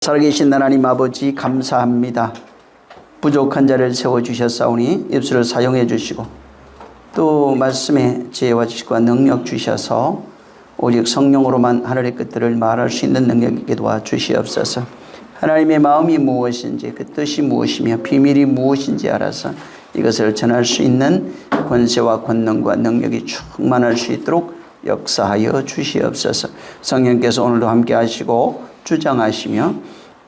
살아계신 하나님 아버지 감사합니다. 부족한 자를 세워주셨사오니 입술을 사용해 주시고 또 말씀에 지혜와 지식과 능력 주셔서 오직 성령으로만 하늘의 끝들을 말할 수 있는 능력 있게 도와주시옵소서. 하나님의 마음이 무엇인지 그 뜻이 무엇이며 비밀이 무엇인지 알아서 이것을 전할 수 있는 권세와 권능과 능력이 충만할 수 있도록 역사하여 주시옵소서. 성령께서 오늘도 함께 하시고 주장하시며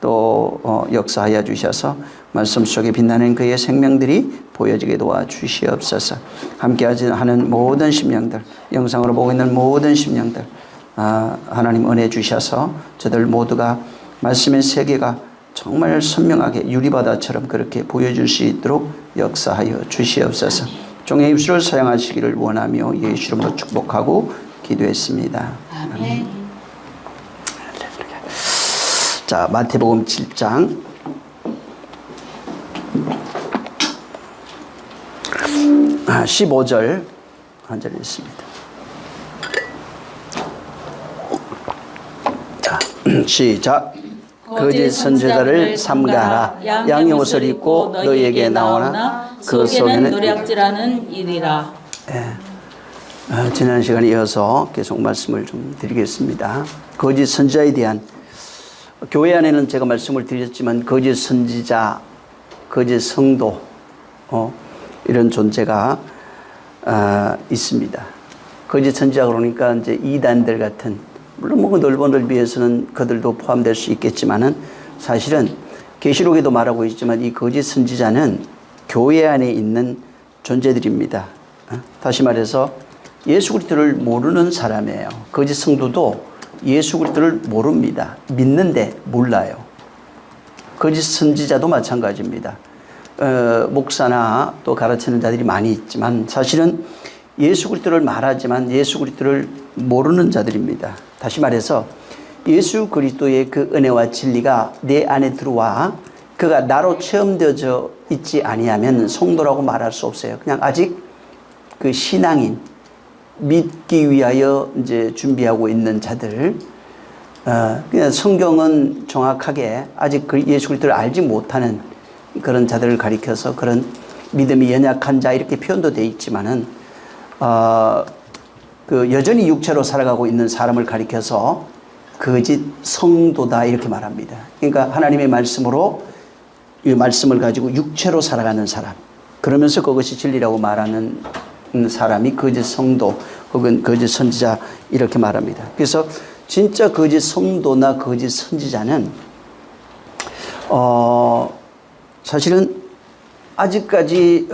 또 역사하여 주셔서 말씀 속에 빛나는 그의 생명들이 보여지게 도와주시옵소서. 함께 하는 모든 심령들, 영상으로 보고 있는 모든 심령들, 하나님 은혜 주셔서 저들 모두가 말씀의 세계가 정말 선명하게 유리바다처럼 그렇게 보여줄 수 있도록 역사하여 주시옵소서. 종의 입술을 사용하시기를 원하며 예수 이름으로 축복하고 기도했습니다. 아멘. 자, 마태복음 7장 15절 한 절 읽습니다. 자, 시작. 거짓 선지자를 삼가하라. 양의 옷을 입고 너희에게 나오나 그 속에는 노략질하는 일이라. 지난 시간에 이어서 계속 말씀을 좀 드리겠습니다. 거짓 선지자에 대한, 교회 안에는 제가 말씀을 드렸지만 거짓 선지자, 거짓 성도 이런 존재가 있습니다. 거짓 선지자 그러니까 이제 이단들 같은, 물론 뭐 넓은 비해서는 그들도 포함될 수 있겠지만은 사실은 계시록에도 말하고 있지만 이 거짓 선지자는 교회 안에 있는 존재들입니다. 다시 말해서 예수 그리스도를 모르는 사람이에요. 거짓 성도도 예수 그리스도를 모릅니다. 믿는데 몰라요. 거짓 선지자도 마찬가지입니다. 목사나 또 가르치는 자들이 많이 있지만 사실은 예수 그리스도를 말하지만 예수 그리스도를 모르는 자들입니다. 다시 말해서 예수 그리스도의 그 은혜와 진리가 내 안에 들어와 그가 나로 체험되어져 있지 아니하면 성도라고 말할 수 없어요. 그냥 아직 그 신앙인, 믿기 위하여 이제 준비하고 있는 자들, 그냥 성경은 정확하게 아직 예수 그리스도를 알지 못하는 그런 자들을 가리켜서 그런 믿음이 연약한 자 이렇게 표현도 되어 있지만은 그 여전히 육체로 살아가고 있는 사람을 가리켜서 거짓 성도다 이렇게 말합니다. 그러니까 하나님의 말씀으로 이 말씀을 가지고 육체로 살아가는 사람, 그러면서 그것이 진리라고 말하는 사람이 거짓 성도 혹은 거짓 선지자 이렇게 말합니다. 그래서 진짜 거짓 성도나 거짓 선지자는 사실은 아직까지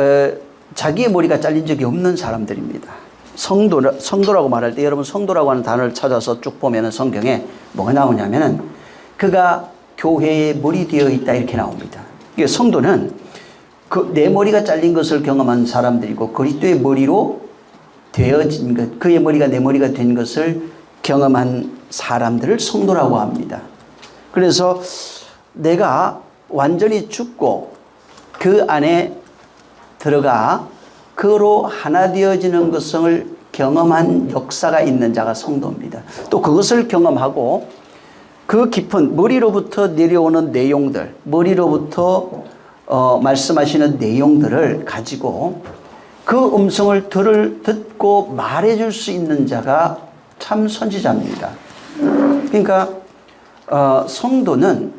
자기의 머리가 잘린 적이 없는 사람들입니다. 성도라고 말할 때 여러분 성도라고 하는 단어를 찾아서 쭉 보면 성경에 뭐가 나오냐면은 그가 교회의 머리 되어 있다 이렇게 나옵니다. 이게 성도는 내 머리가 잘린 것을 경험한 사람들이고 그리스도의 머리로 되어진 것, 그의 머리가 내 머리가 된 것을 경험한 사람들을 성도라고 합니다. 그래서 내가 완전히 죽고 그 안에 들어가 그로 하나 되어지는 것을 경험한 역사가 있는 자가 성도입니다. 또 그것을 경험하고 그 깊은 머리로부터 내려오는 내용들, 머리로부터 말씀하시는 내용들을 가지고 그 음성을 듣고 말해줄 수 있는 자가 참 선지자입니다. 그러니까 성도는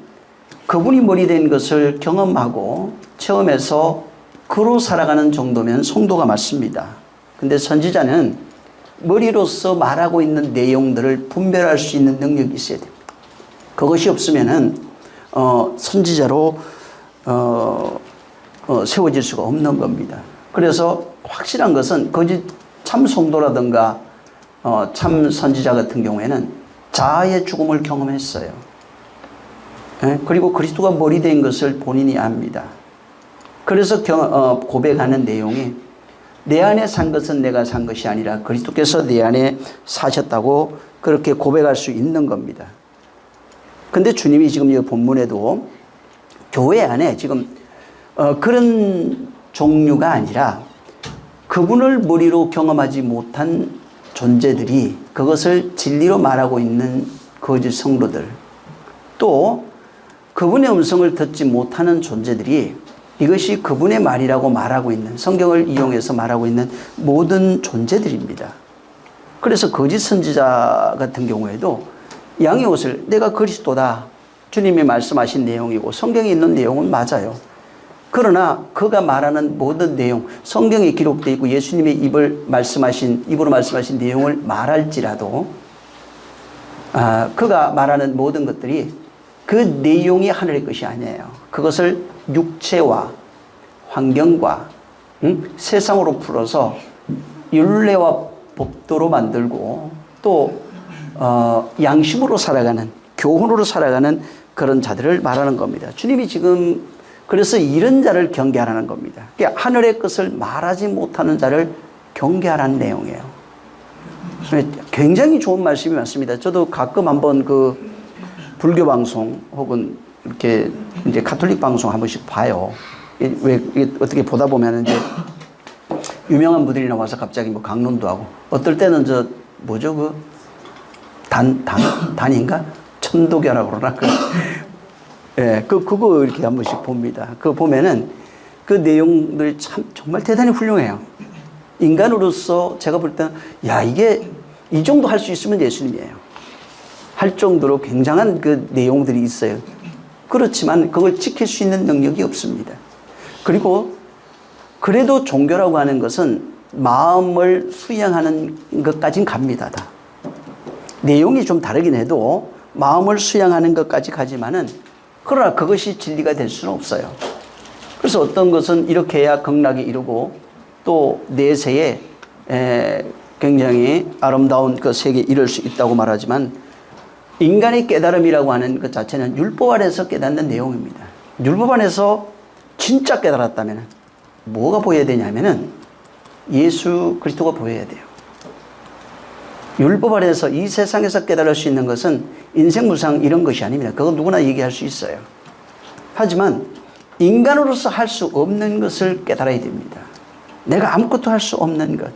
그분이 머리 된 것을 경험하고 체험해서 그로 살아가는 정도면 성도가 맞습니다. 근데 선지자는 머리로서 말하고 있는 내용들을 분별할 수 있는 능력이 있어야 됩니다. 그것이 없으면은 선지자로 세워질 수가 없는 겁니다. 그래서 확실한 것은 거짓 참 성도라든가 참 선지자 같은 경우에는 자아의 죽음을 경험했어요. 그리고 그리스도가 머리 된 것을 본인이 압니다. 그래서 고백하는 내용이 내 안에 산 것은 내가 산 것이 아니라 그리스도께서 내 안에 사셨다고 그렇게 고백할 수 있는 겁니다. 근데 주님이 지금 이 본문에도 교회 안에 지금 그런 종류가 아니라 그분을 머리로 경험하지 못한 존재들이 그것을 진리로 말하고 있는 거짓 성도들, 또 그분의 음성을 듣지 못하는 존재들이 이것이 그분의 말이라고 말하고 있는, 성경을 이용해서 말하고 있는 모든 존재들입니다. 그래서 거짓 선지자 같은 경우에도 양의 옷을 내가 그리스도다, 주님이 말씀하신 내용이고 성경에 있는 내용은 맞아요. 그러나 그가 말하는 모든 내용, 성경에 기록되어 있고 예수님의 입으로 말씀하신 내용을 말할지라도 그가 말하는 모든 것들이 그 내용이 하늘의 것이 아니에요. 그것을 육체와 환경과 세상으로 풀어서 율례와 법도로 만들고 또 양심으로 살아가는, 교훈으로 살아가는 그런 자들을 말하는 겁니다. 주님이 지금 그래서 이런 자를 경계하라는 겁니다. 그러니까 하늘의 것을 말하지 못하는 자를 경계하라는 내용이에요. 굉장히 좋은 말씀이 많습니다. 저도 가끔 한번 그 불교 방송 혹은 이렇게 이제 가톨릭 방송 한 번씩 봐요. 왜 어떻게 보다 보면 이제 유명한 분들이 나와서 갑자기 뭐 강론도 하고, 어떨 때는 저 뭐죠 그 단인가 천도교라고 그러나 예, 그거 이렇게 한 번씩 봅니다. 그거 보면은 그 내용들이 참 정말 대단히 훌륭해요. 인간으로서 제가 볼 때는 야, 이게 이 정도 할 수 있으면 예수님이에요. 할 정도로 굉장한 그 내용들이 있어요. 그렇지만 그걸 지킬 수 있는 능력이 없습니다. 그리고 그래도 종교라고 하는 것은 마음을 수양하는 것까지는 갑니다. 다. 내용이 좀 다르긴 해도 마음을 수양하는 것까지 가지만은, 그러나 그것이 진리가 될 수는 없어요. 그래서 어떤 것은 이렇게 해야 극락에 이르고 또 내세에 굉장히 아름다운 그 세계에 이를 수 있다고 말하지만, 인간의 깨달음이라고 하는 것 자체는 율법 안에서 깨닫는 내용입니다. 율법 안에서 진짜 깨달았다면 뭐가 보여야 되냐면은 예수 그리스도가 보여야 돼요. 율법 안에서 이 세상에서 깨달을 수 있는 것은 인생무상 이런 것이 아닙니다. 그건 누구나 얘기할 수 있어요. 하지만 인간으로서 할 수 없는 것을 깨달아야 됩니다. 내가 아무것도 할 수 없는 것,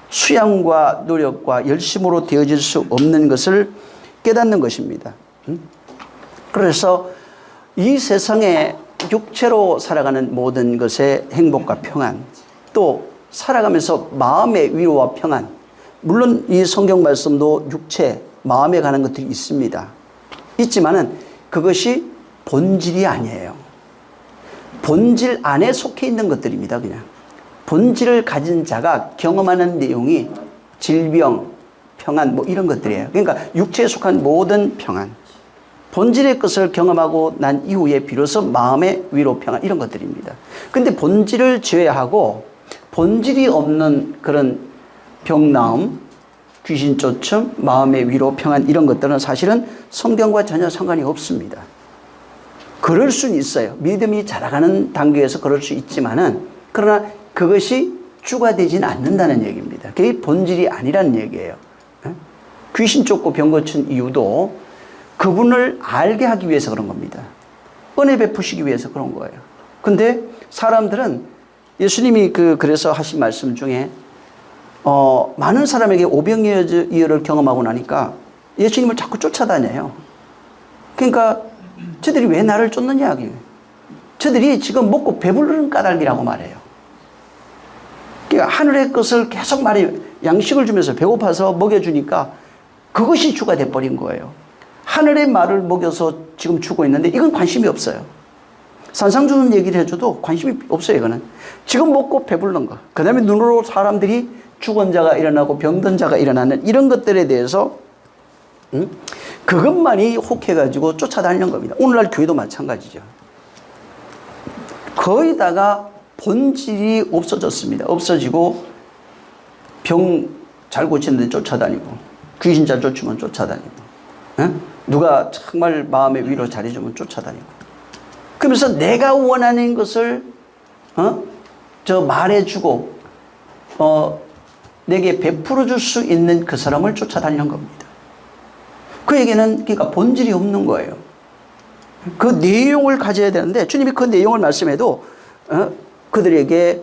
수양과 노력과 열심으로 되어질 수 없는 것을 깨닫는 것입니다. 그래서 이 세상에 육체로 살아가는 모든 것의 행복과 평안, 또 살아가면서 마음의 위로와 평안, 물론 이 성경 말씀도 육체, 마음에 관한 것들이 있습니다. 있지만은 그것이 본질이 아니에요. 본질 안에 속해 있는 것들입니다. 그냥 본질을 가진 자가 경험하는 내용이 질병, 평안 뭐 이런 것들이에요. 그러니까 육체에 속한 모든 평안, 본질의 것을 경험하고 난 이후에 비로소 마음의 위로, 평안 이런 것들입니다. 근데 본질을 제외하고 본질이 없는 그런 병나음, 귀신 쫓음, 마음의 위로, 평안 이런 것들은 사실은 성경과 전혀 상관이 없습니다. 그럴 수는 있어요. 믿음이 자라가는 단계에서 그럴 수 있지만은, 그러나 그것이 주가 되지는 않는다는 얘기입니다. 그게 본질이 아니라는 얘기예요. 귀신 쫓고 병 고친 이유도 그분을 알게 하기 위해서 그런 겁니다. 은혜 베푸시기 위해서 그런 거예요. 근데 사람들은 예수님이 그래서 하신 말씀 중에 많은 사람에게 오병이어를 경험하고 나니까 예수님을 자꾸 쫓아다녀요. 그러니까 저들이 왜 나를 쫓느냐. 저들이 지금 먹고 배부르는 까닭이라고 말해요. 그러니까 하늘의 것을 계속 양식을 주면서 배고파서 먹여주니까 그것이 주가 돼버린 거예요. 하늘의 말을 먹여서 지금 주고 있는데 이건 관심이 없어요. 산상주는 얘기를 해줘도 관심이 없어요. 이거는 지금 먹고 배부른 거, 그 다음에 눈으로 사람들이 죽은 자가 일어나고 병든 자가 일어나는 이런 것들에 대해서 그것만이 혹해가지고 쫓아다니는 겁니다. 오늘날 교회도 마찬가지죠. 거의 다가 본질이 없어졌습니다. 없어지고 병 잘 고치는데 쫓아다니고, 귀신 잘 쫓으면 쫓아다니고, 누가 정말 마음의 위로 잘해주면 쫓아다니고, 그러면서 내가 원하는 것을 말해주고 내게 베풀어 줄 수 있는 그 사람을 쫓아다니는 겁니다. 그에게는 그러니까 본질이 없는 거예요. 그 내용을 가져야 되는데 주님이 그 내용을 말씀해도 그들에게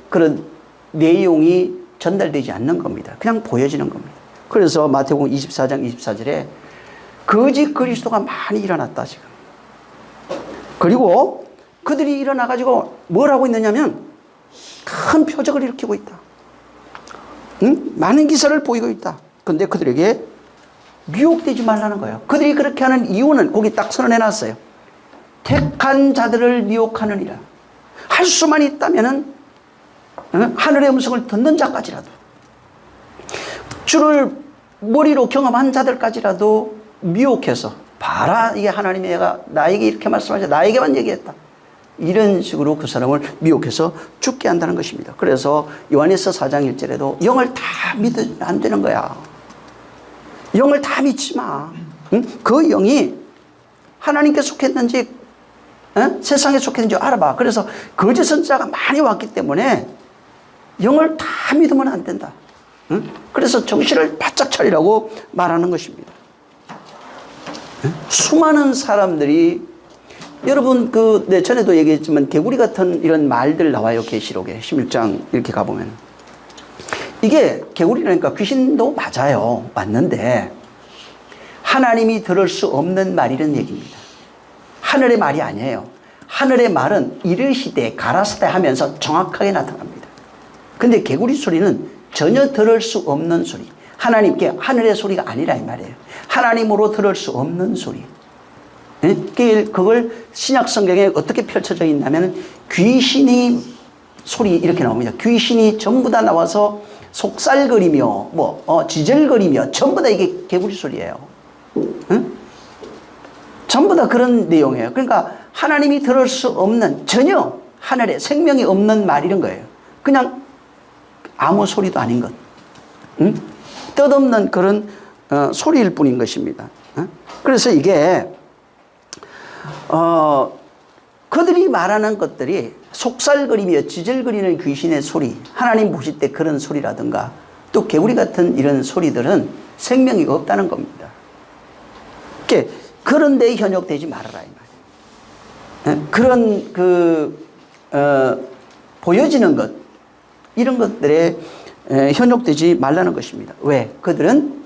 그런 내용이 전달되지 않는 겁니다. 그냥 보여지는 겁니다. 그래서 마태복음 24장 24절에 거짓 그리스도가 많이 일어났다 지금. 그리고 그들이 일어나가지고 뭘 하고 있느냐면 큰 표적을 일으키고 있다. 응? 많은 기사를 보이고 있다. 근데 그들에게 미혹되지 말라는 거예요. 그들이 그렇게 하는 이유는 거기 딱 선언해놨어요. 택한 자들을 미혹하느니라. 할 수만 있다면은 하늘의 음성을 듣는 자까지라도, 주를 머리로 경험한 자들까지라도 미혹해서, 봐라, 이게 하나님의 애가 나에게 이렇게 말씀하셔, 나에게만 얘기했다, 이런 식으로 그 사람을 미혹해서 죽게 한다는 것입니다. 그래서 요한일서 4장 1절에도 영을 다 믿으면 안 되는 거야. 영을 다 믿지 마. 응? 그 영이 하나님께 속했는지 세상에 속했는지 알아봐. 그래서 거짓 선지자가 많이 왔기 때문에 영을 다 믿으면 안 된다. 응? 그래서 정신을 바짝 차리라고 말하는 것입니다. 응? 수많은 사람들이, 여러분 전에도 얘기했지만 개구리 같은 이런 말들 나와요. 계시록에 16장 이렇게 가보면. 이게 개구리라니까 귀신도 맞아요. 맞는데 하나님이 들을 수 없는 말이라는 얘기입니다. 하늘의 말이 아니에요. 하늘의 말은 이르시되 가라사대 하면서 정확하게 나타납니다. 근데 개구리 소리는 전혀 들을 수 없는 소리. 하나님께 하늘의 소리가 아니라 이 말이에요. 하나님으로 들을 수 없는 소리. 그걸 신약 성경에 어떻게 펼쳐져 있냐면 귀신이 소리 이렇게 나옵니다. 귀신이 전부 다 나와서 속살거리며 지절거리며 전부 다 이게 개구리 소리예요. 응? 전부 다 그런 내용이에요. 그러니까 하나님이 들을 수 없는, 전혀 하늘에 생명이 없는 말 이런 거예요. 그냥 아무 소리도 아닌 것. 응? 뜻없는 그런 소리일 뿐인 것입니다. 그래서 이게 그들이 말하는 것들이 속살거리며 지절거리는 귀신의 소리, 하나님 보실 때 그런 소리라든가, 또 개구리 같은 이런 소리들은 생명이 없다는 겁니다. 그런 데 현혹되지 말아라 이 말이에요. 그런 보여지는 것, 이런 것들에 현혹되지 말라는 것입니다. 왜? 그들은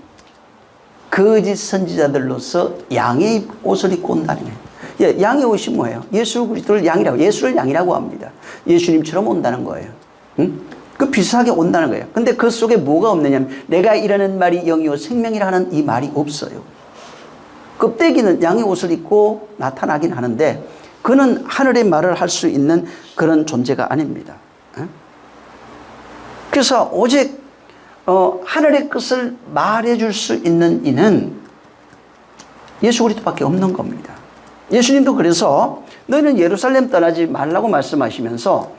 거짓 선지자들로서 양의 옷을 입고 온다는 거예요. 양의 옷이 뭐예요? 예수 그리스도를 양이라고, 예수를 양이라고 합니다. 예수님처럼 온다는 거예요. 응? 그 비슷하게 온다는 거예요. 근데 그 속에 뭐가 없느냐면, 내가 이라는 말이 영이요 생명이라 하는 이 말이 없어요. 껍데기는 양의 옷을 입고 나타나긴 하는데 그는 하늘의 말을 할 수 있는 그런 존재가 아닙니다. 그래서 오직 하늘의 것을 말해줄 수 있는 이는 예수 그리스도밖에 없는 겁니다. 예수님도 그래서 너희는 예루살렘 떠나지 말라고 말씀하시면서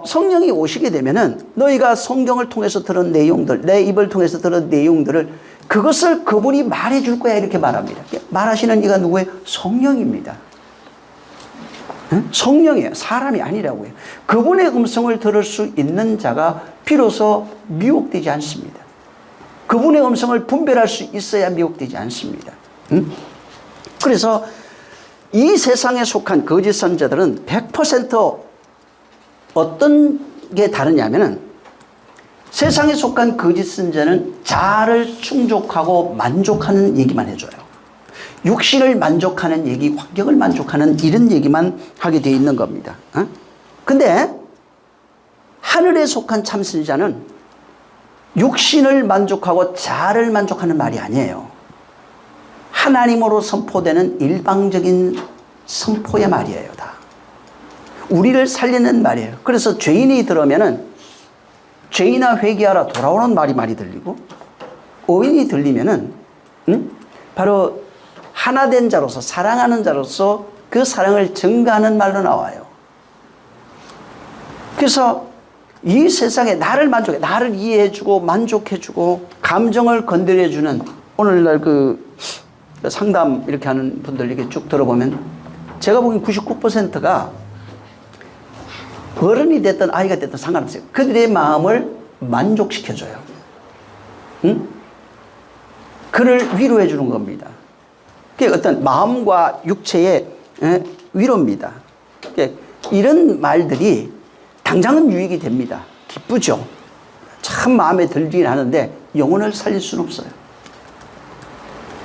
성령이 오시게 되면은 너희가 성경을 통해서 들은 내용들, 내 입을 통해서 들은 내용들을, 그것을 그분이 말해줄 거야 이렇게 말합니다. 말하시는 이가 누구예요? 성령입니다. 성령이에요. 사람이 아니라고요. 그분의 음성을 들을 수 있는 자가 비로소 미혹되지 않습니다. 그분의 음성을 분별할 수 있어야 미혹되지 않습니다. 그래서 이 세상에 속한 거짓 선지자들은 100% 어떤 게 다르냐면은, 세상에 속한 거짓 선지자는 자아를 충족하고 만족하는 얘기만 해줘요. 육신을 만족하는 얘기, 환경을 만족하는 이런 얘기만 하게 되어 있는 겁니다. 근데 하늘에 속한 참 선지자는 육신을 만족하고 자아를 만족하는 말이 아니에요. 하나님으로 선포되는 일방적인 선포의 말이에요. 다 우리를 살리는 말이에요. 그래서 죄인이 들으면은 죄인아 회개하라 돌아오는 말이 많이 들리고, 의인이 들리면은 바로 하나된 자로서, 사랑하는 자로서 그 사랑을 증가하는 말로 나와요. 그래서 이 세상에 나를 만족해, 나를 이해해주고 만족해주고 감정을 건드려주는, 오늘날 그 상담 이렇게 하는 분들 이렇게 쭉 들어보면 제가 보기엔 99%가 어른이 됐든 아이가 됐든 상관없어요. 그들의 마음을 만족시켜줘요. 응? 그를 위로해 주는 겁니다. 그게 어떤 마음과 육체의 위로입니다. 이런 말들이 당장은 유익이 됩니다. 기쁘죠. 참 마음에 들긴 하는데 영혼을 살릴 수는 없어요.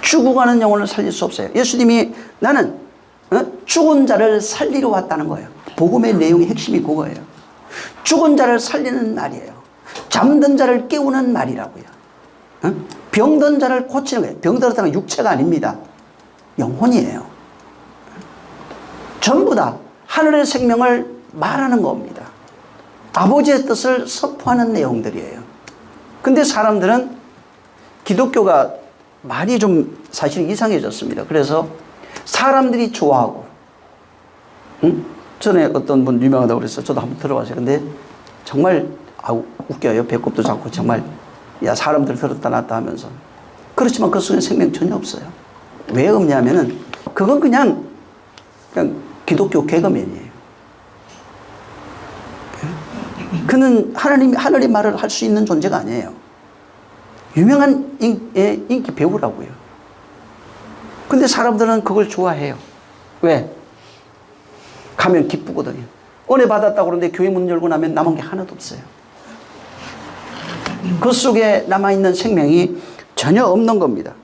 죽어가는 영혼을 살릴 수 없어요. 예수님이 나는 죽은 자를 살리러 왔다는 거예요. 복음의 내용의 핵심이 그거예요. 죽은 자를 살리는 말이에요. 잠든 자를 깨우는 말이라고요. 병든 자를 고치는 거예요. 병들었다는 건 육체가 아닙니다. 영혼이에요. 전부 다 하늘의 생명을 말하는 겁니다. 아버지의 뜻을 선포하는 내용들이에요. 근데 사람들은 기독교가 말이 좀 사실 이상해졌습니다. 그래서 사람들이 좋아하고, 전에 어떤 분 유명하다고 그랬어요. 저도 한번 들어봤어요. 근데 정말 웃겨요. 배꼽도 작고 정말 야 사람들 들었다 놨다 하면서. 그렇지만 그 속에 생명 전혀 없어요. 왜 없냐면은 그건 그냥 기독교 개그맨이에요. 그는 하늘의 말을 할 수 있는 존재가 아니에요. 유명한 인기 배우라고요. 근데 사람들은 그걸 좋아해요. 왜? 가면 기쁘거든요. 은혜 받았다고 그러는데 교회 문 열고 나면 남은 게 하나도 없어요. 그 속에 남아있는 생명이 전혀 없는 겁니다.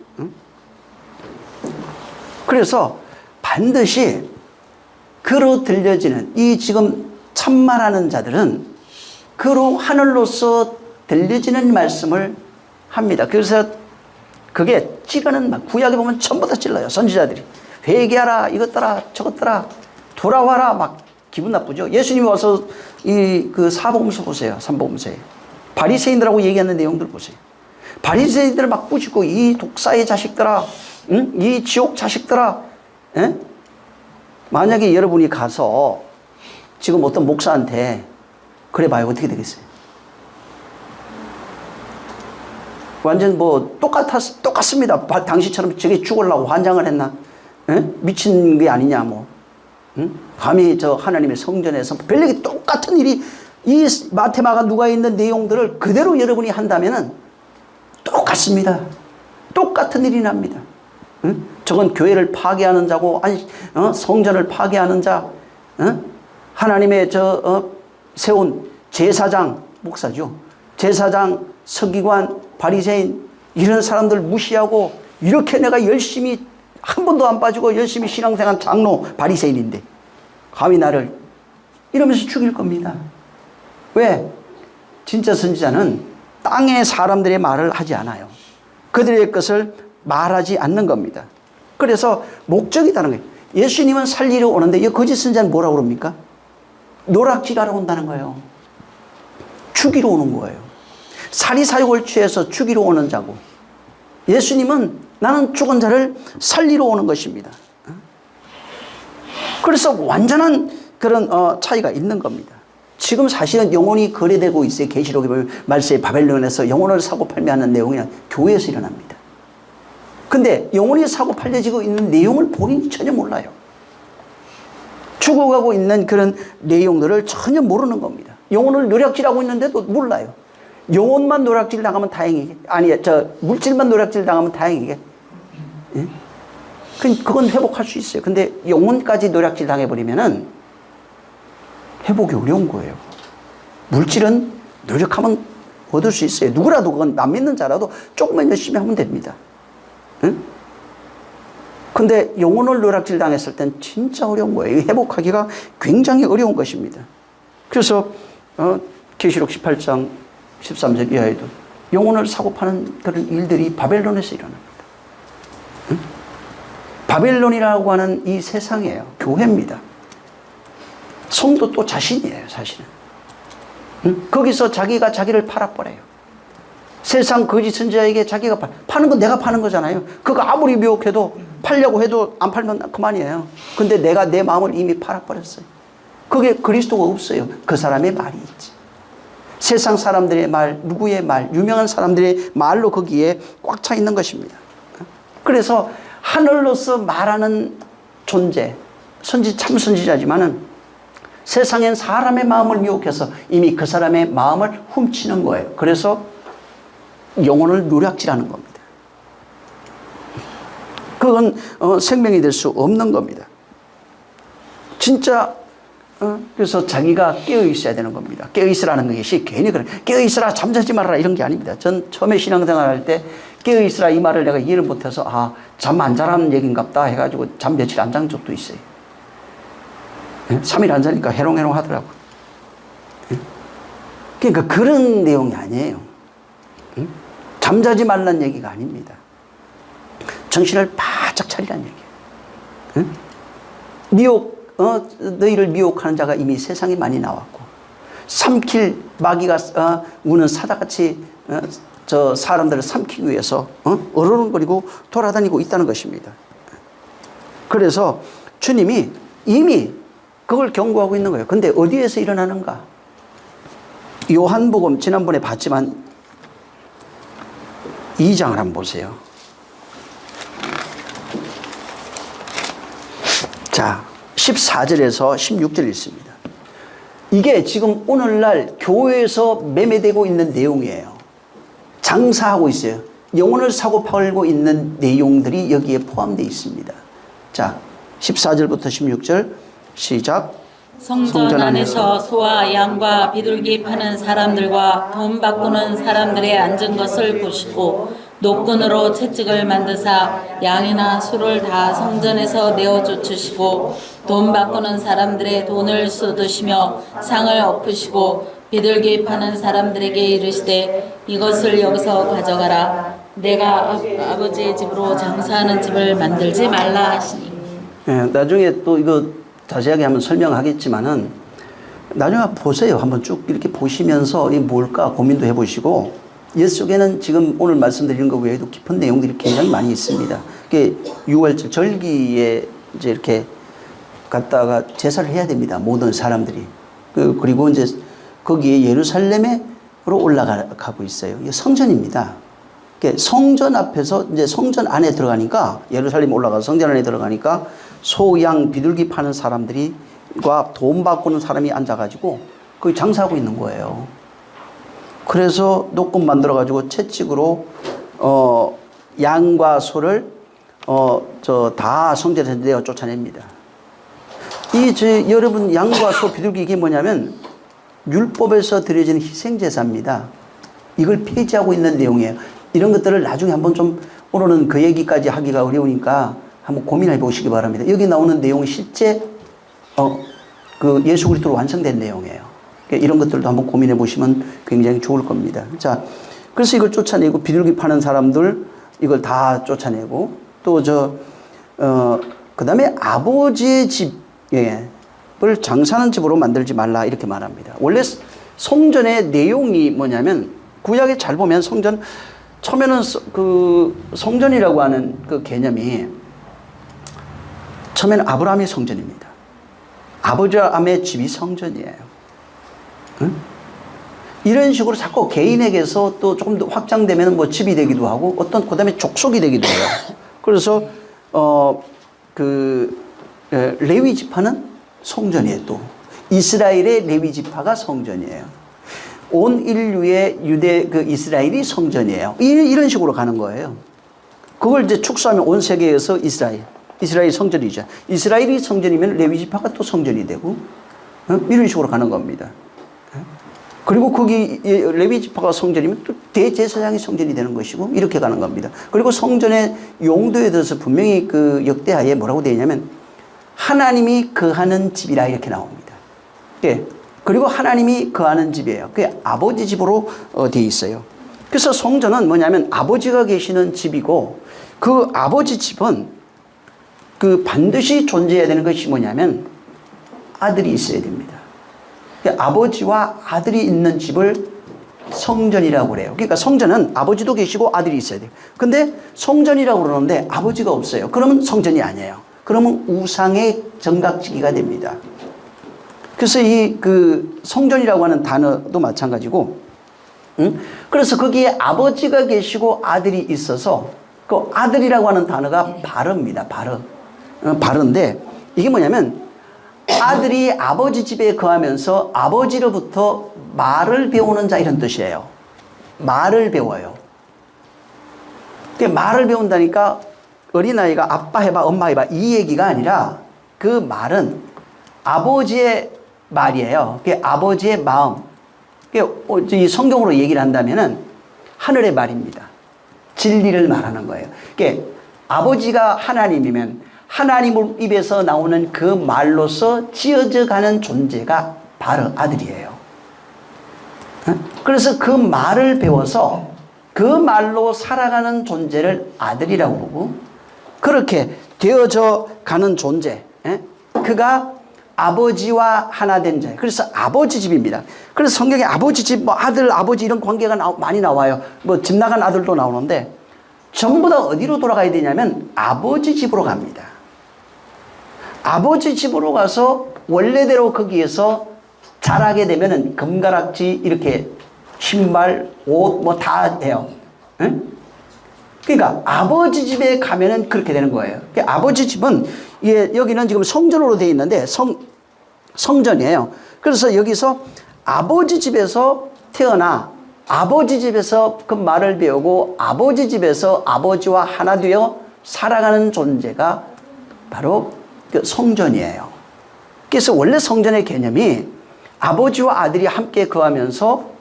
그래서 반드시 그로 들려지는 이 지금 참말하는 자들은 그로 하늘로서 들려지는 말씀을 합니다. 그래서 그게 찌르는 말, 구약에 보면 전부 다 찔러요. 선지자들이 회개하라, 이것더라, 저것더라, 돌아와라, 막 기분 나쁘죠. 예수님이 와서 그 사복음서 보세요. 삼복음서에 바리새인들하고 얘기하는 내용들 보세요. 바리새인들을 막 꾸짖고 이 독사의 자식들아, 이 지옥 자식들아. 만약에 여러분이 가서 지금 어떤 목사한테 그래 봐요. 어떻게 되겠어요? 완전 똑같습니다. 당시처럼 저게 죽으려고 환장을 했나? 미친 게 아니냐, 뭐. 감히 저 하나님의 성전에서 별력이 똑같은 일이 이 마테마가 누가 있는 내용들을 그대로 여러분이 한다면은 똑같습니다. 똑같은 일이 납니다. 저건 교회를 파괴하는 자고, 아니, 성전을 파괴하는 자, 하나님의 세운 제사장, 목사죠. 제사장, 서기관, 바리새인, 이런 사람들 무시하고, 이렇게 내가 열심히, 한 번도 안 빠지고 열심히 신앙생활 장로, 바리새인인데, 감히 나를, 이러면서 죽일 겁니다. 왜? 진짜 선지자는 땅의 사람들의 말을 하지 않아요. 그들의 것을 말하지 않는 겁니다. 그래서 목적이 다른 거예요. 예수님은 살리러 오는데 이 거짓 선지자는 뭐라고 그럽니까? 노락질하러 온다는 거예요. 죽이러 오는 거예요. 사리사욕을 취해서 죽이러 오는 자고, 예수님은 나는 죽은 자를 살리러 오는 것입니다. 그래서 완전한 그런 차이가 있는 겁니다. 지금 사실은 영혼이 거래되고 있어요. 계시록에 보면 말세에 바벨론에서 영혼을 사고 팔매하는 내용이 교회에서 일어납니다. 근데 영혼이 사고 팔려지고 있는 내용을 본인이 전혀 몰라요. 죽어가고 있는 그런 내용들을 전혀 모르는 겁니다. 영혼을 노략질하고 있는데도 몰라요. 영혼만 노략질 당하면 다행이게, 아니, 물질만 노략질 당하면 다행이게. 예? 그건 회복할 수 있어요. 근데 영혼까지 노략질 당해버리면은 회복이 어려운 거예요. 물질은 노력하면 얻을 수 있어요. 누구라도, 그건 남 믿는 자라도 조금만 열심히 하면 됩니다. 응? 근데 영혼을 노략질 당했을 땐 진짜 어려운 거예요. 회복하기가 굉장히 어려운 것입니다. 그래서 계시록 18장 13절 이하에도 영혼을 사고 파는 그런 일들이 바벨론에서 일어납니다. 응? 바벨론이라고 하는 이 세상이에요. 교회입니다. 성도 또 자신이에요, 사실은. 응? 거기서 자기가 자기를 팔아버려요. 세상 거짓 선지자에게 자기가 파는 건 내가 파는 거잖아요. 그거 아무리 미혹해도 팔려고 해도 안 팔면 그만이에요. 근데 내가 내 마음을 이미 팔아버렸어요. 그게 그리스도가 없어요. 그 사람의 말이 있지. 세상 사람들의 말, 누구의 말, 유명한 사람들의 말로 거기에 꽉 차 있는 것입니다. 그래서 하늘로서 말하는 존재, 참 선지자지만은 세상엔 사람의 마음을 미혹해서 이미 그 사람의 마음을 훔치는 거예요. 그래서 영혼을 노략질하는 겁니다. 그건 생명이 될 수 없는 겁니다. 진짜 그래서 자기가 깨어있어야 되는 겁니다. 깨어있으라는 것이 괜히 그래. 깨어있으라, 잠자지 말아라, 이런 게 아닙니다. 전 처음에 신앙생활 할 때 깨어있으라 이 말을 내가 이해를 못해서 잠 안 자라는 얘기인갑다 해가지고 잠 며칠 안 잔 적도 있어요. 3일 안 자니까 해롱해롱 하더라고. 그러니까 그런 내용이 아니에요. 잠자지 말란 얘기가 아닙니다. 정신을 바짝 차리란 얘기예요. 너희를 미혹하는 자가 이미 세상에 많이 나왔고, 삼킬 마귀가 우는 사자같이 저 사람들을 삼키기 위해서 어르렁거리고 돌아다니고 있다는 것입니다. 그래서 주님이 이미 그걸 경고하고 있는 거예요. 근데 어디에서 일어나는가? 요한복음 지난번에 봤지만 2장을 한번 보세요. 자, 14절에서 16절 있습니다. 이게 지금 오늘날 교회에서 매매되고 있는 내용이에요. 장사하고 있어요. 영혼을 사고 팔고 있는 내용들이 여기에 포함되어 있습니다. 자, 14절부터 16절 시작. 성전 안에서 소와 양과 비둘기 파는 사람들과 돈 바꾸는 사람들의 앉은 것을 보시고 노끈으로 채찍을 만드사 양이나 소를 다 성전에서 내어 쫓으시고 돈 바꾸는 사람들의 돈을 쏟으시며 상을 엎으시고 비둘기 파는 사람들에게 이르시되 이것을 여기서 가져가라. 내가 아버지의 집으로 장사하는 집을 만들지 말라 하시니. 나중에 또 이거 자세하게 한번 설명하겠지만은 나중에 보세요. 한번 쭉 이렇게 보시면서 이게 뭘까 고민도 해보시고, 옛 속에는 지금 오늘 말씀드리는 것 외에도 깊은 내용들이 굉장히 많이 있습니다. 그게 6월 절기에 이제 이렇게 갔다가 제사를 해야 됩니다. 모든 사람들이. 그리고 이제 거기에 예루살렘으로 올라가고 있어요. 이게 성전입니다. 성전 앞에서 이제 성전 안에 들어가니까, 예루살렘 올라가서 성전 안에 들어가니까 소, 양, 비둘기 파는 사람들과 돈 바꾸는 사람이 앉아가지고 거기 장사하고 있는 거예요. 그래서 노금 만들어가지고 채찍으로 양과 소를 다 성전에서 내어 쫓아냅니다. 여러분, 양과 소, 비둘기 이게 뭐냐면 율법에서 드려지는 희생제사입니다. 이걸 폐지하고 있는 내용이에요. 이런 것들을 나중에 한번 좀, 오늘은 그 얘기까지 하기가 어려우니까 한번 고민해 보시기 바랍니다. 여기 나오는 내용이 실제 그 예수 그리스도로 완성된 내용이에요. 이런 것들도 한번 고민해 보시면 굉장히 좋을 겁니다. 자, 그래서 이걸 쫓아내고 비둘기 파는 사람들 이걸 다 쫓아내고, 또 그 다음에 아버지의 집을 장사하는 집으로 만들지 말라 이렇게 말합니다. 원래 성전의 내용이 뭐냐면, 구약에 잘 보면 성전, 처음에는 그 성전이라고 하는 그 개념이 처음에는 아브라함의 성전입니다. 아버지의 집이 성전이에요. 응? 이런 식으로 자꾸 개인에게서 또 조금 더 확장되면 뭐 집이 되기도 하고, 그 다음에 족속이 되기도 해요. 그래서 레위 지파는 성전이에요. 또 이스라엘의 레위 지파가 성전이에요. 온 인류의 이스라엘이 성전이에요. 이런 식으로 가는 거예요. 그걸 이제 축소하면 온 세계에서 이스라엘이 성전이죠. 이스라엘이 성전이면 레위 지파가 또 성전이 되고, 이런 식으로 가는 겁니다. 그리고 거기 레위 지파가 성전이면 또 대제사장이 성전이 되는 것이고, 이렇게 가는 겁니다. 그리고 성전의 용도에 대해서 분명히 그 역대하에 뭐라고 되어 있냐면 하나님이 거하는 집이라 이렇게 나옵니다. 그리고 하나님이 거하는 집이에요. 그게 아버지 집으로 되어 있어요. 그래서 성전은 뭐냐면 아버지가 계시는 집이고, 그 아버지 집은 그 반드시 존재해야 되는 것이 뭐냐면 아들이 있어야 됩니다. 아버지와 아들이 있는 집을 성전이라고 그래요. 그러니까 성전은 아버지도 계시고 아들이 있어야 돼요. 근데 성전이라고 그러는데 아버지가 없어요. 그러면 성전이 아니에요. 그러면 우상의 정각지기가 됩니다. 그래서 그 성전이라고 하는 단어도 마찬가지고, 그래서 거기에 아버지가 계시고 아들이 있어서 그 아들이라고 하는 단어가 바르입니다. 바르인데 이게 뭐냐면 아들이 아버지 집에 거하면서 아버지로부터 말을 배우는 자 이런 뜻이에요. 말을 배워요. 말을 배운다니까 어린아이가 아빠 해봐 엄마 해봐 이 얘기가 아니라 그 말은 아버지의 말이에요. 그게 아버지의 마음. 그게 이 성경으로 얘기를 한다면은 하늘의 말입니다. 진리를 말하는 거예요. 그게 아버지가 하나님이면 하나님 입에서 나오는 그 말로서 지어져 가는 존재가 바로 아들이에요. 그래서 그 말을 배워서 그 말로 살아가는 존재를 아들이라고 부르고, 그렇게 되어져 가는 존재, 그가 아버지와 하나 된 자예요. 그래서 아버지 집입니다. 그래서 성경에 아버지 집, 뭐 아들, 아버지 이런 관계가 많이 나와요. 뭐 집 나간 아들도 나오는데 전부 다 어디로 돌아가야 되냐면 아버지 집으로 갑니다. 아버지 집으로 가서 원래대로 거기에서 자라게 되면은 금가락지 이렇게 신발, 옷 뭐 다 해요. 응? 그러니까 아버지 집에 가면은 그렇게 되는 거예요. 그러니까 아버지 집은 여기는 지금 성전으로 되어 있는데 성전이에요. 그래서 여기서 아버지 집에서 태어나 아버지 집에서 그 말을 배우고 아버지 집에서 아버지와 하나 되어 살아가는 존재가 바로 그 성전이에요. 그래서 원래 성전의 개념이 아버지와 아들이 함께 거하면서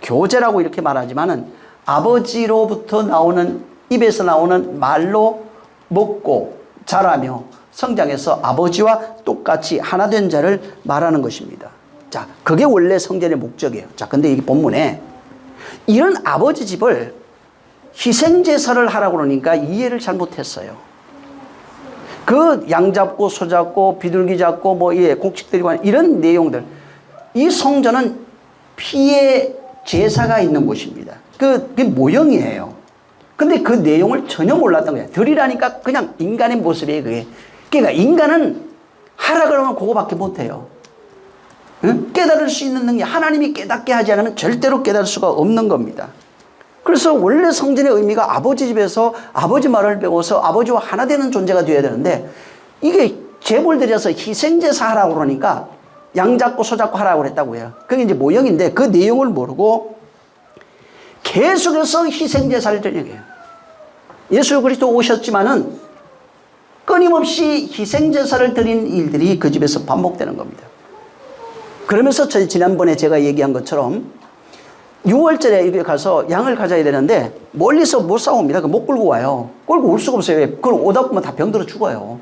교제라고 이렇게 말하지만은 아버지로부터 나오는 입에서 나오는 말로 먹고 자라며 성장해서 아버지와 똑같이 하나 된 자를 말하는 것입니다. 자, 그게 원래 성전의 목적이에요. 자, 근데 이 본문에 이런 아버지 집을 희생제사를 하라고 그러니까 이해를 잘못했어요. 그 양 잡고 소 잡고 비둘기 잡고 뭐 곡식들이 이런 내용들, 이 성전은 피의 제사가 있는 곳입니다. 그게 모형이에요. 근데 그 내용을 전혀 몰랐던 거예요. 들이라니까 그냥 인간의 모습이에요, 그게. 그러니까 인간은 하라 그러면 그거밖에 못해요. 응? 깨달을 수 있는 능력, 하나님이 깨닫게 하지 않으면 절대로 깨달을 수가 없는 겁니다. 그래서 원래 성전의 의미가 아버지 집에서 아버지 말을 배워서 아버지와 하나 되는 존재가 되어야 되는데, 이게 제물 드려서 희생제사 하라고 그러니까 양 잡고 소 잡고 하라고 그랬다고요. 그게 이제 모형인데 그 내용을 모르고 계속해서 희생제사를 드리는 거예요. 예수 그리스도 오셨지만은 끊임없이 희생제사를 드린 일들이 그 집에서 반복되는 겁니다. 그러면서 지난번에 제가 얘기한 것처럼 6월절에 여기 가서 양을 가져야 되는데 멀리서 못 싸웁니다. 못 끌고 와요. 끌고 올 수가 없어요. 그걸 오다 보면 다 병들어 죽어요.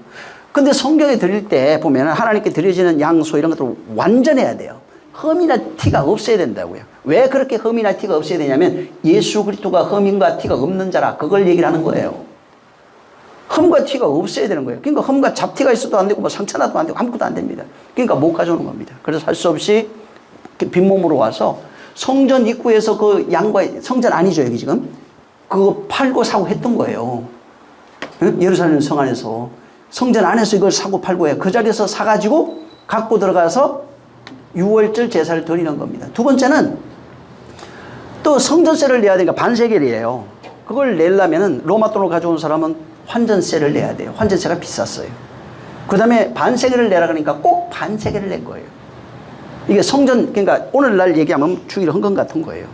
근데 성경에 드릴 때 보면 하나님께 드려지는 양, 소 이런 것들 완전해야 돼요. 흠이나 티가 없어야 된다고요. 왜 그렇게 흠이나 티가 없어야 되냐면 예수 그리스도가 흠인과 티가 없는 자라, 그걸 얘기를 하는 거예요. 흠과 티가 없어야 되는 거예요. 그러니까 흠과 잡티가 있어도 안 되고 뭐 상처나도 안 되고 아무것도 안 됩니다. 그러니까 못 가져오는 겁니다. 그래서 할 수 없이 빈몸으로 와서 성전 입구에서 그 양과, 성전 아니죠 여기 지금, 그거 팔고 사고 했던 거예요. 예루살렘 성 안에서, 성전 안에서 이걸 사고 팔고 해요. 그 자리에서 사가지고 갖고 들어가서 6월절 제사를 드리는 겁니다. 두 번째는 또 성전세를 내야 되니까 반세겔이에요. 그걸 내려면은 로마 돈을 가져온 사람은 환전세를 내야 돼요. 환전세가 비쌌어요. 그 다음에 반세겔을 내라 그러니까 꼭 반세겔을 낸 거예요. 이게 성전, 그러니까 오늘날 얘기하면 주일 헌금 같은 거예요.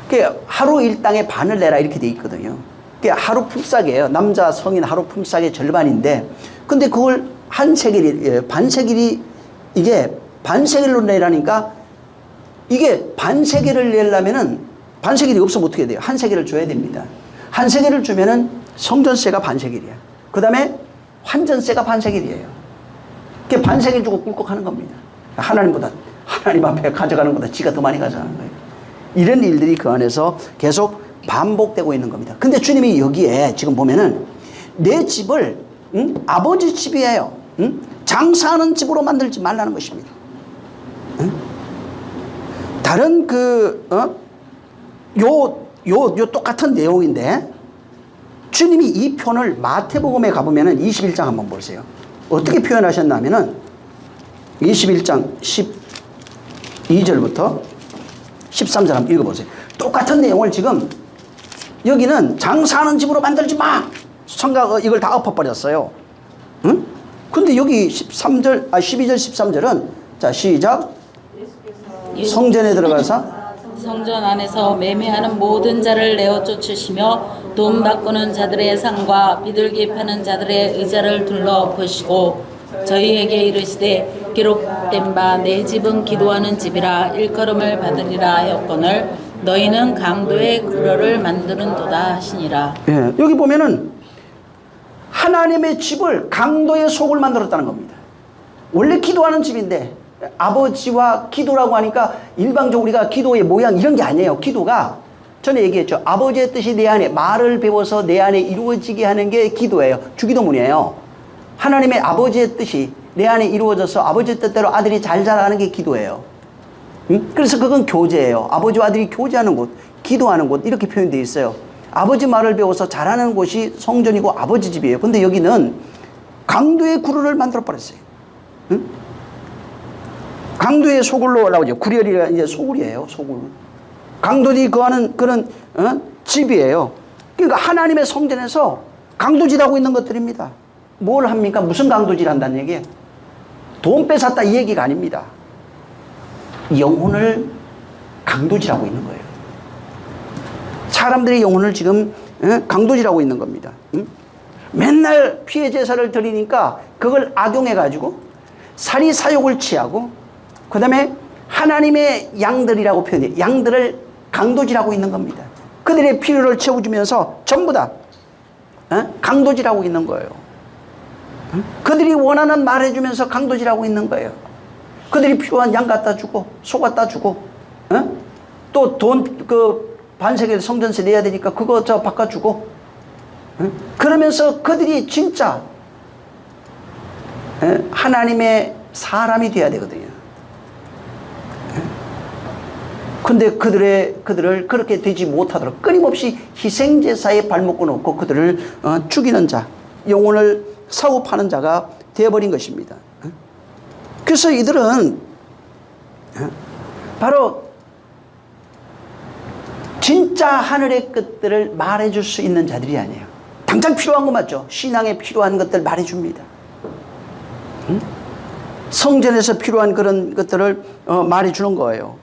그러니까 하루 일당의 반을 내라 이렇게 돼 있거든요. 그러니까 하루 품삯이에요. 남자 성인 하루 품삯의 절반인데, 근데 그걸 반세겔이 이게 반세겔로 내라니까, 이게 반세겔을 내려면은 반세겔이 없으면 어떻게 돼요? 한 세겔을 줘야 됩니다. 한 세겔을 주면은 성전세가 반세겔이야. 그 다음에 환전세가 반세겔이에요. 그게 반세겔 주고 꿀꺽하는 겁니다. 하나님 앞에 가져가는 것보다 지가 더 많이 가져가는 거예요. 이런 일들이 그 안에서 계속 반복되고 있는 겁니다. 근데 주님이 여기에 지금 보면은 내 집을 아버지 집이에요. 장사하는 집으로 만들지 말라는 것입니다. 다른 요 똑같은 내용인데 주님이 이 표현을 마태복음에 가보면은 21장 한번 보세요. 어떻게 표현하셨냐면은 21장 12절부터 13절 한번 읽어보세요. 똑같은 내용을 지금 여기는 장사하는 집으로 만들지 마! 성가 이걸 다 엎어버렸어요. 응? 근데 여기 12절, 13절은 자, 시작. 성전에 들어가서 성전 안에서 매매하는 모든 자를 내어 쫓으시며 돈 바꾸는 자들의 상과 비둘기 파는 자들의 의자를 둘러 보시고 저희에게 이르시되 기록된 바 내 집은 기도하는 집이라 일컬음을 받으리라 하였거늘 너희는 강도의 그러를 만드는도다 하시니라. 예, 여기 보면은 하나님의 집을 강도의 속을 만들었다는 겁니다. 원래 기도하는 집인데 아버지와 기도라고 하니까 일방적으로 우리가 기도의 모양 이런 게 아니에요. 기도가 전에 얘기했죠. 아버지의 뜻이 내 안에, 말을 배워서 내 안에 이루어지게 하는 게 기도예요. 주기도문이에요. 하나님의 아버지의 뜻이 내 안에 이루어져서 아버지의 뜻대로 아들이 잘 자라는 게 기도예요. 그래서 그건 교제예요. 아버지와 아들이 교제하는 곳, 기도하는 곳 이렇게 표현되어 있어요. 아버지 말을 배워서 잘하는 곳이 성전이고 아버지 집이에요. 근데 여기는 강도의 구루를 만들어 버렸어요. 강도의 소굴로 나오죠. 구렬이가 이제 소굴이에요. 소굴. 강도들이 거하는 그런 집이에요. 그러니까 하나님의 성전에서 강도질하고 있는 것들입니다. 뭘 합니까? 무슨 강도질 한다는 얘기예요? 돈 뺏었다 이 얘기가 아닙니다. 영혼을 강도질하고 있는 거예요. 사람들의 영혼을 지금 강도질하고 있는 겁니다. 맨날 피해 제사를 드리니까 그걸 악용해가지고 사리사욕을 취하고 그 다음에 하나님의 양들이라고 표현해요. 양들을 강도질하고 있는 겁니다. 그들의 필요를 채워주면서 전부 다 강도질하고 있는 거예요. 그들이 원하는 말 해주면서 강도질하고 있는 거예요. 그들이 필요한 양 갖다 주고 소 갖다 주고 또 돈 그 반세계 성전세 내야 되니까 그거 저 바꿔주고 그러면서 그들이 진짜 하나님의 사람이 돼야 되거든요. 근데 그들을 그렇게 되지 못하도록 끊임없이 희생제사에 발목을 놓고 그들을 죽이는 자, 영혼을 사고 파는 자가 되어버린 것입니다. 그래서 이들은 바로 진짜 하늘의 것들을 말해줄 수 있는 자들이 아니에요. 당장 필요한 거 맞죠? 신앙에 필요한 것들 말해줍니다. 성전에서 필요한 그런 것들을 말해주는 거예요.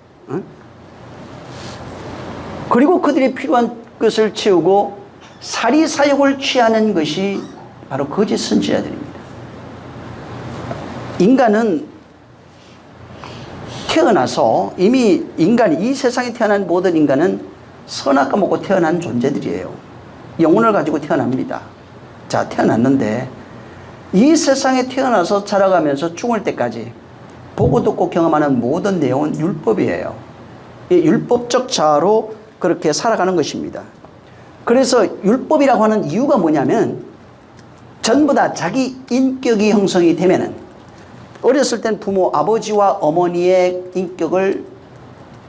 그리고 그들이 필요한 것을 채우고 사리사욕을 취하는 것이 바로 거짓 선지자들입니다. 인간은 태어나서 이미 인간이 이 세상에 태어난 모든 인간은 선악과 먹고 태어난 존재들이에요. 영혼을 가지고 태어납니다. 자, 태어났는데 이 세상에 태어나서 자라가면서 죽을 때까지 보고 듣고 경험하는 모든 내용은 율법이에요. 이 율법적 자아로 그렇게 살아가는 것입니다. 그래서 율법이라고 하는 이유가 뭐냐면 전부 다 자기 인격이 형성이 되면은 어렸을 땐 부모 아버지와 어머니의 인격을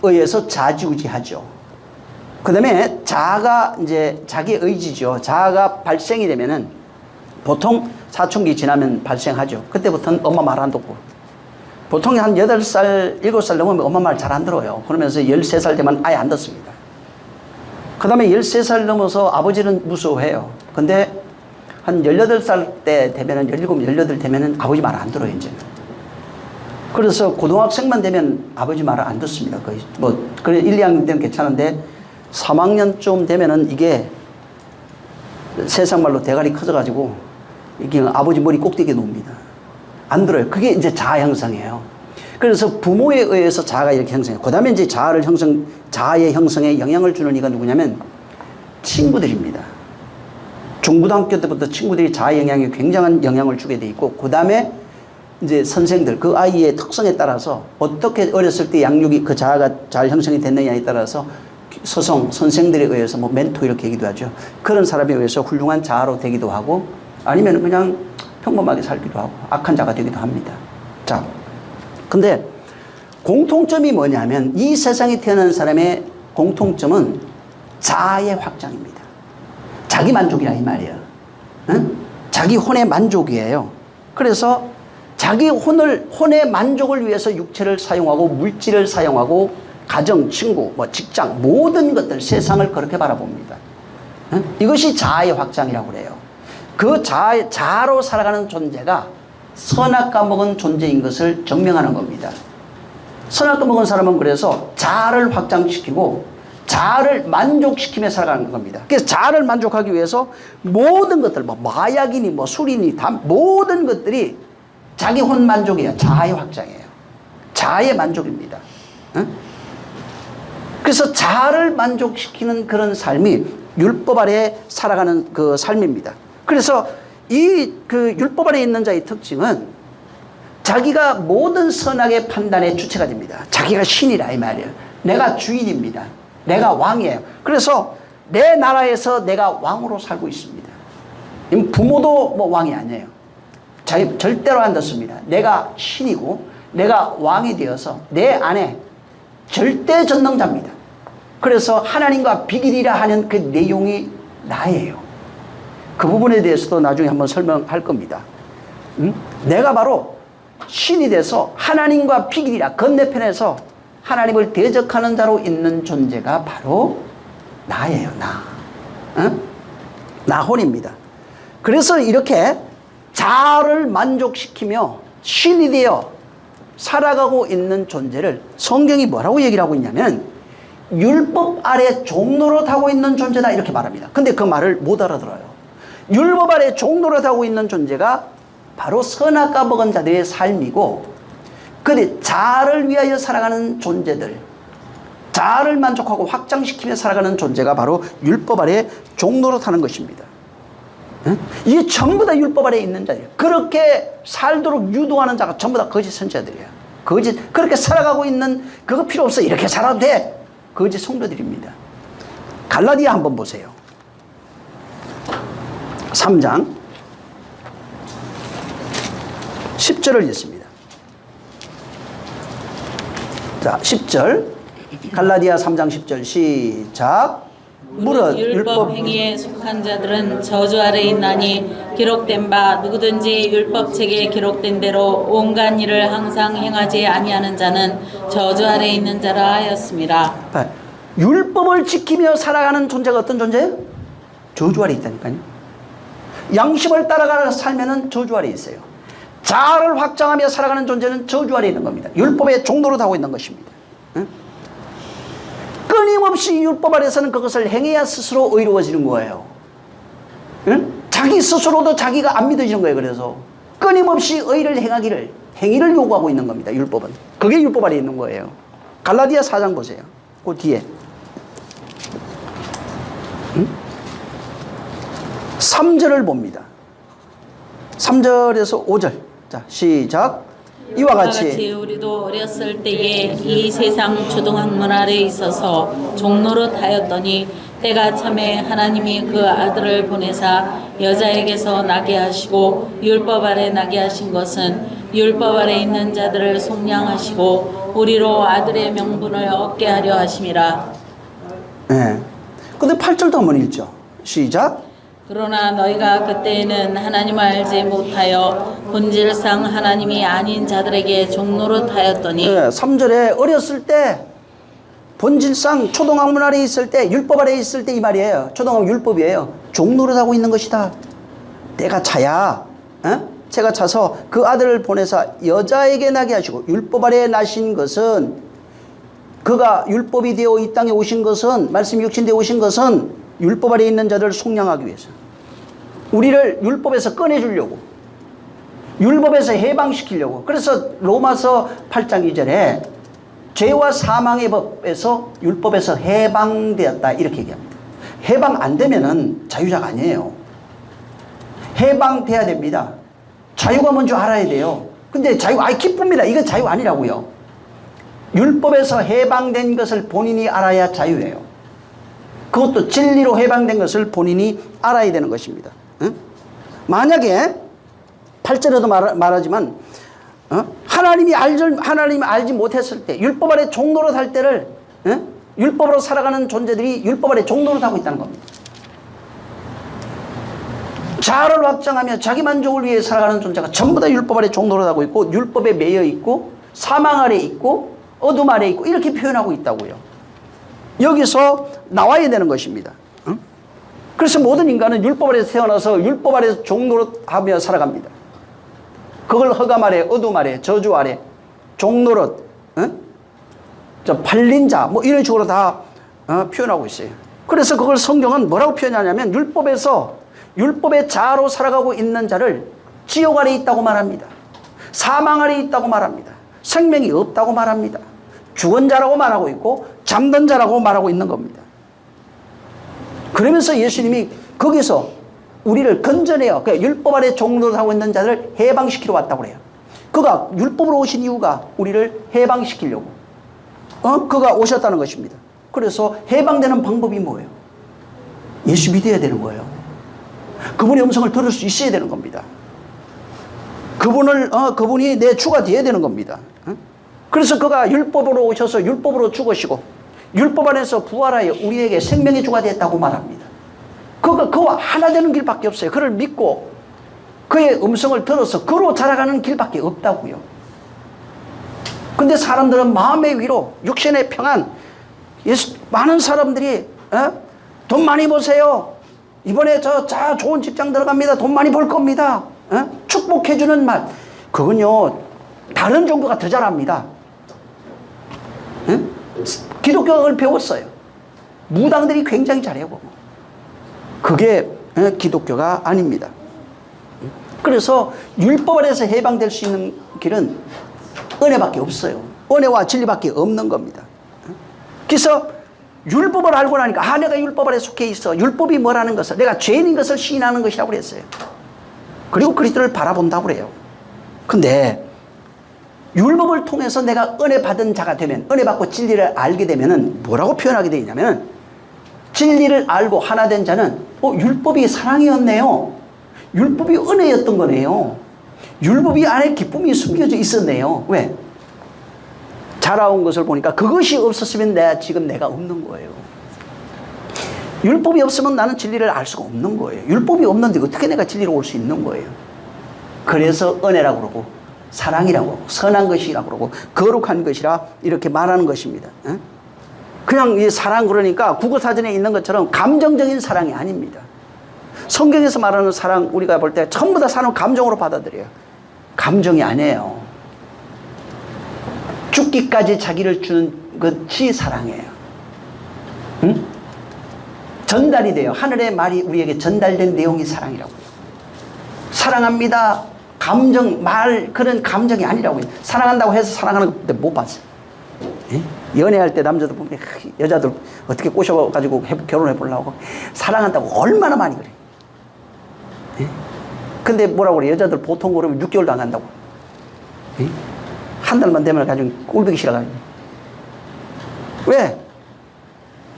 의해서 좌지우지하죠. 그 다음에 자아가 이제 자기 의지죠. 자아가 발생이 되면은 보통 사춘기 지나면 발생하죠. 그때부터는 엄마 말 안 듣고. 보통 한 8살, 7살 넘으면 엄마 말 잘 안 들어요. 그러면서 13살 되면 아예 안 듣습니다. 그 다음에 13살 넘어서 아버지는 무서워해요. 근데 한 18살 때 되면은 17, 18 되면은 아버지 말 안 들어요, 이제는. 그래서 고등학생만 되면 아버지 말을 안 듣습니다. 거의 뭐, 그래 1, 2학년 되면 괜찮은데 3학년쯤 되면은 이게 세상 말로 대가리 커져가지고 이게 아버지 머리 꼭대기에 놓습니다. 안 들어요. 그게 이제 자아 형성이에요. 그래서 부모에 의해서 자아가 이렇게 형성해요. 그 다음에 이제 자아의 형성에 영향을 주는 이가 누구냐면 친구들입니다. 중고등학교 때부터 친구들이 자아 영향에 굉장한 영향을 주게 돼 있고, 그 다음에 이제 선생들, 그 아이의 특성에 따라서 어떻게 어렸을 때 양육이 그 자아가 잘 형성이 됐느냐에 따라서 선생들에 의해서 뭐 멘토 이렇게 얘기도 하죠. 그런 사람에 의해서 훌륭한 자아로 되기도 하고 아니면 그냥 평범하게 살기도 하고 악한 자가 되기도 합니다. 자, 근데 공통점이 뭐냐면 이 세상에 태어난 사람의 공통점은 자아의 확장입니다. 자기 만족이라 이 말이에요. 응? 자기 혼의 만족이에요. 그래서 자기 혼의 만족을 위해서 육체를 사용하고 물질을 사용하고 가정, 친구, 뭐 직장 모든 것들 세상을 그렇게 바라봅니다. 응? 이것이 자아의 확장이라고 그래요. 그 자아로 살아가는 존재가 선악과 먹은 존재인 것을 증명하는 겁니다. 선악과 먹은 사람은 그래서 자아를 확장시키고 자아를 만족시키며 살아가는 겁니다. 그래서 자아를 만족하기 위해서 모든 것들, 뭐 마약이니 뭐 술이니 다 모든 것들이 자기 혼 만족이에요. 자아의 확장이에요. 자아의 만족입니다. 응? 그래서 자아를 만족시키는 그런 삶이 율법 아래 살아가는 그 삶입니다. 그래서 이 그 율법 아래 있는 자의 특징은 자기가 모든 선악의 판단의 주체가 됩니다. 자기가 신이라 이 말이에요. 내가 주인입니다. 내가 왕이에요. 그래서 내 나라에서 내가 왕으로 살고 있습니다. 부모도 뭐 왕이 아니에요. 자기 절대로 안 듣습니다. 내가 신이고 내가 왕이 되어서 내 안에 절대 전능자입니다. 그래서 하나님과 비길이라 하는 그 내용이 나예요. 그 부분에 대해서도 나중에 한번 설명할 겁니다. 내가 바로 신이 돼서 하나님과 비길이라 건너편에서 하나님을 대적하는 자로 있는 존재가 바로 나예요. 나혼입니다. 그래서 이렇게 자아를 만족시키며 신이 되어 살아가고 있는 존재를 성경이 뭐라고 얘기를 하고 있냐면 율법 아래 종노릇하고 있는 존재다 이렇게 말합니다. 근데 그 말을 못 알아들어요. 율법 아래 종노릇하고 있는 존재가 바로 선악과 먹은 자들의 삶이고, 근데 자아를 위하여 살아가는 존재들, 자아를 만족하고 확장시키며 살아가는 존재가 바로 율법 아래 종노릇하는 것입니다. 이게 전부 다 율법 아래 있는 자예요. 그렇게 살도록 유도하는 자가 전부 다 거짓 선지자들이에요. 그렇게 살아가고 있는 그거 필요 없어. 이렇게 살아도 돼. 거짓 성도들입니다. 갈라디아 한번 보세요. 3장 10절을 읽습니다. 자, 10절. 갈라디아 3장 10절 시작. 무릇 율법 행위에 속한 자들은 저주 아래 있나니 기록된 바 누구든지 율법책에 기록된 대로 온갖 일을 항상 행하지 아니하는 자는 저주 아래 있는 자라 하였습니다. 율법을 지키며 살아가는 존재가 어떤 존재예요? 저주 아래 있다니까요. 양심을 따라가서 살면은 저주 아래 있어요. 자아를 확장하며 살아가는 존재는 저주 아래 있는 겁니다. 율법의 종노릇 하고 있는 것입니다. 끊임없이 율법 아래서는 그것을 행해야 스스로 의로워지는 거예요. 자기 스스로도 자기가 안 믿어지는 거예요. 그래서 끊임없이 의를 행위를 요구하고 있는 겁니다. 율법은. 그게 율법 아래 있는 거예요. 갈라디아 4장 보세요. 그 뒤에 3절을 봅니다. 3절에서 5절. 자, 시작. 이와 같이 우리도 어렸을 때에 이 세상 초등학문 아래 있어서 종노릇하였더니 때가 참에 하나님이 그 아들을 보내사 여자에게서 나게 하시고 율법 아래 나게 하신 것은 율법 아래 있는 자들을 속량하시고 우리로 아들의 명분을 얻게 하려 하심이라. 네. 근데 8절도 한번 읽죠. 시작. 그러나 너희가 그때에는 하나님을 알지 못하여 본질상 하나님이 아닌 자들에게 종노릇하였더니. 네, 3절에 어렸을 때 본질상 초등학문 아래 있을 때 율법 아래 있을 때 이 말이에요. 초등학문 율법이에요. 종노릇하고 있는 것이다. 때가 차야 때가 차서 그 아들을 보내사 여자에게 나게 하시고 율법 아래 나신 것은 그가 율법이 되어 이 땅에 오신 것은 말씀이 육신되어 오신 것은 율법 아래 있는 자들을 속량하기 위해서 우리를 율법에서 꺼내주려고 율법에서 해방시키려고. 그래서 로마서 8장 2절에 죄와 사망의 법에서 율법에서 해방되었다 이렇게 얘기합니다. 해방 안 되면은 자유자가 아니에요. 해방돼야 됩니다. 자유가 뭔지 알아야 돼요. 근데 자유 기쁩니다. 이건 자유 아니라고요. 율법에서 해방된 것을 본인이 알아야 자유예요. 그것도 진리로 해방된 것을 본인이 알아야 되는 것입니다. 만약에 8절에도 말하지만 하나님이 알지 못했을 때 율법 아래 종노릇 할 때를 율법으로 살아가는 존재들이 율법 아래 종노릇하고 있다는 겁니다. 자아를 확장하며 자기 만족을 위해 살아가는 존재가 전부 다 율법 아래 종노릇하고 있고 율법에 매여 있고 사망 아래 있고 어둠 아래 있고 이렇게 표현하고 있다고요. 여기서 나와야 되는 것입니다. 그래서 모든 인간은 율법 아래에서 태어나서 율법 아래에서 종노릇하며 살아갑니다. 그걸 허감 아래, 어둠 아래, 저주 아래, 종노릇, 팔린 자, 뭐 이런 식으로 다 표현하고 있어요. 그래서 그걸 성경은 뭐라고 표현하냐면 율법의 자아로 살아가고 있는 자를 지옥 아래 있다고 말합니다. 사망 아래 있다고 말합니다. 생명이 없다고 말합니다. 죽은 자라고 말하고 있고 잠든 자라고 말하고 있는 겁니다. 그러면서 예수님이 거기서 우리를 건져내요. 그 율법 아래 종노릇하고 있는 자들을 해방시키러 왔다고 그래요. 그가 율법으로 오신 이유가 우리를 해방시키려고. 그가 오셨다는 것입니다. 그래서 해방되는 방법이 뭐예요? 예수 믿어야 되는 거예요. 그분의 음성을 들을 수 있어야 되는 겁니다. 그분이 내 주가 되어야 되는 겁니다. 그래서 그가 율법으로 오셔서 율법으로 죽으시고 율법 안에서 부활하여 우리에게 생명의 주가 됐다고 말합니다. 그와 하나 되는 길밖에 없어요. 그를 믿고 그의 음성을 들어서 그로 자라가는 길밖에 없다고요. 근데 사람들은 마음의 위로, 육신의 평안, 많은 사람들이 돈 많이 버세요. 이번에 좋은 직장 들어갑니다. 돈 많이 벌 겁니다. 축복해주는 말. 그건요, 다른 종교가 더 잘합니다. 기독교를 배웠어요. 무당들이 굉장히 잘해요. 그게 기독교가 아닙니다. 그래서 율법 안에서 해방될 수 있는 길은 은혜밖에 없어요. 은혜와 진리밖에 없는 겁니다. 그래서 율법을 알고 나니까 내가 율법 안에 속해 있어. 율법이 뭐라는 것을, 내가 죄인인 것을 시인하는 것이라고 그랬어요. 그리고 그리스도를 바라본다고 그래요. 근데 율법을 통해서 내가 은혜 받은 자가 되면, 은혜 받고 진리를 알게 되면은 뭐라고 표현하게 되냐면은, 진리를 알고 하나 된 자는 율법이 사랑이었네요. 율법이 은혜였던 거네요. 율법이 안에 기쁨이 숨겨져 있었네요. 왜? 자라온 것을 보니까 그것이 없었으면 지금 내가 없는 거예요. 율법이 없으면 나는 진리를 알 수가 없는 거예요. 율법이 없는데 어떻게 내가 진리로 올 수 있는 거예요. 그래서 은혜라고 그러고 사랑이라고 하고 선한 것이라고 그러고 거룩한 것이라 이렇게 말하는 것입니다. 그냥 이 사랑 그러니까 국어사전에 있는 것처럼 감정적인 사랑이 아닙니다. 성경에서 말하는 사랑 우리가 볼 때 전부 다 사람 감정으로 받아들여요. 감정이 아니에요. 죽기까지 자기를 주는 것이 사랑이에요. 응? 전달이 돼요. 하늘의 말이 우리에게 전달된 내용이 사랑이라고요. 사랑합니다. 감정, 말, 그런 감정이 아니라고요. 사랑한다고 해서 사랑하는 거 못 봤어요. 예? 연애할 때 남자들 보면 여자들 어떻게 꼬셔가지고 결혼해 보려고 사랑한다고 얼마나 많이 그래. 예? 근데 뭐라고 그래? 여자들 보통 그러면 6개월도 안 간다고. 예? 한 달만 되면 가지고 꼴보기 싫어가지고. 왜?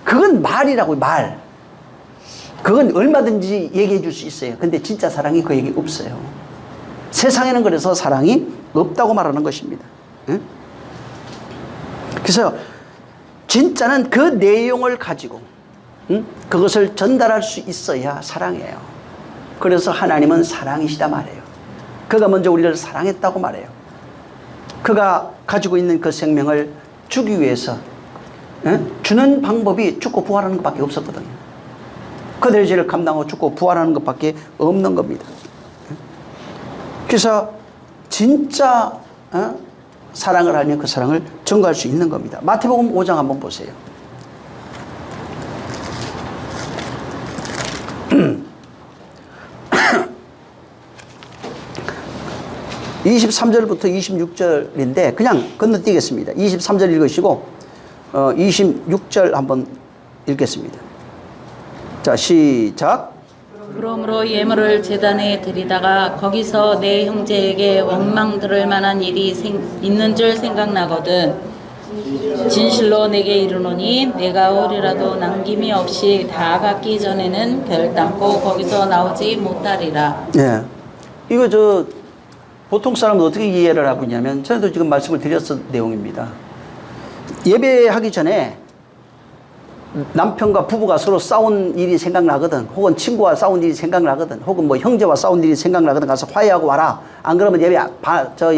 그건 말이라고요, 말. 그건 얼마든지 얘기해 줄 수 있어요. 근데 진짜 사랑이 그에게 없어요. 세상에는 그래서 사랑이 없다고 말하는 것입니다. 응? 그래서 진짜는 그 내용을 가지고 그것을 전달할 수 있어야 사랑이에요. 그래서 하나님은 사랑이시다 말해요. 그가 먼저 우리를 사랑했다고 말해요. 그가 가지고 있는 그 생명을 주기 위해서 주는 방법이 죽고 부활하는 것밖에 없었거든요. 그들의 죄를 감당하고 죽고 부활하는 것밖에 없는 겁니다. 그래서 진짜 사랑을 알면 그 사랑을 증거할 수 있는 겁니다. 마태복음 5장 한번 보세요. 23절부터 26절인데 그냥 건너뛰겠습니다. 23절 읽으시고 26절 한번 읽겠습니다. 자, 시작. 그러므로 예물을 제단에 드리다가 거기서 내 형제에게 원망 들을 만한 일이 있는 줄 생각나거든. 진실로 내게 이르노니 내가 오리라도 남김이 없이 다 갖기 전에는 결단코 거기서 나오지 못하리라. 네. 이거 보통 사람은 어떻게 이해를 하고 있냐면, 저도 지금 말씀을 드렸던 내용입니다. 예배하기 전에 남편과 부부가 서로 싸운 일이 생각나거든, 혹은 친구와 싸운 일이 생각나거든, 혹은 뭐 형제와 싸운 일이 생각나거든, 가서 화해하고 와라. 안 그러면 예배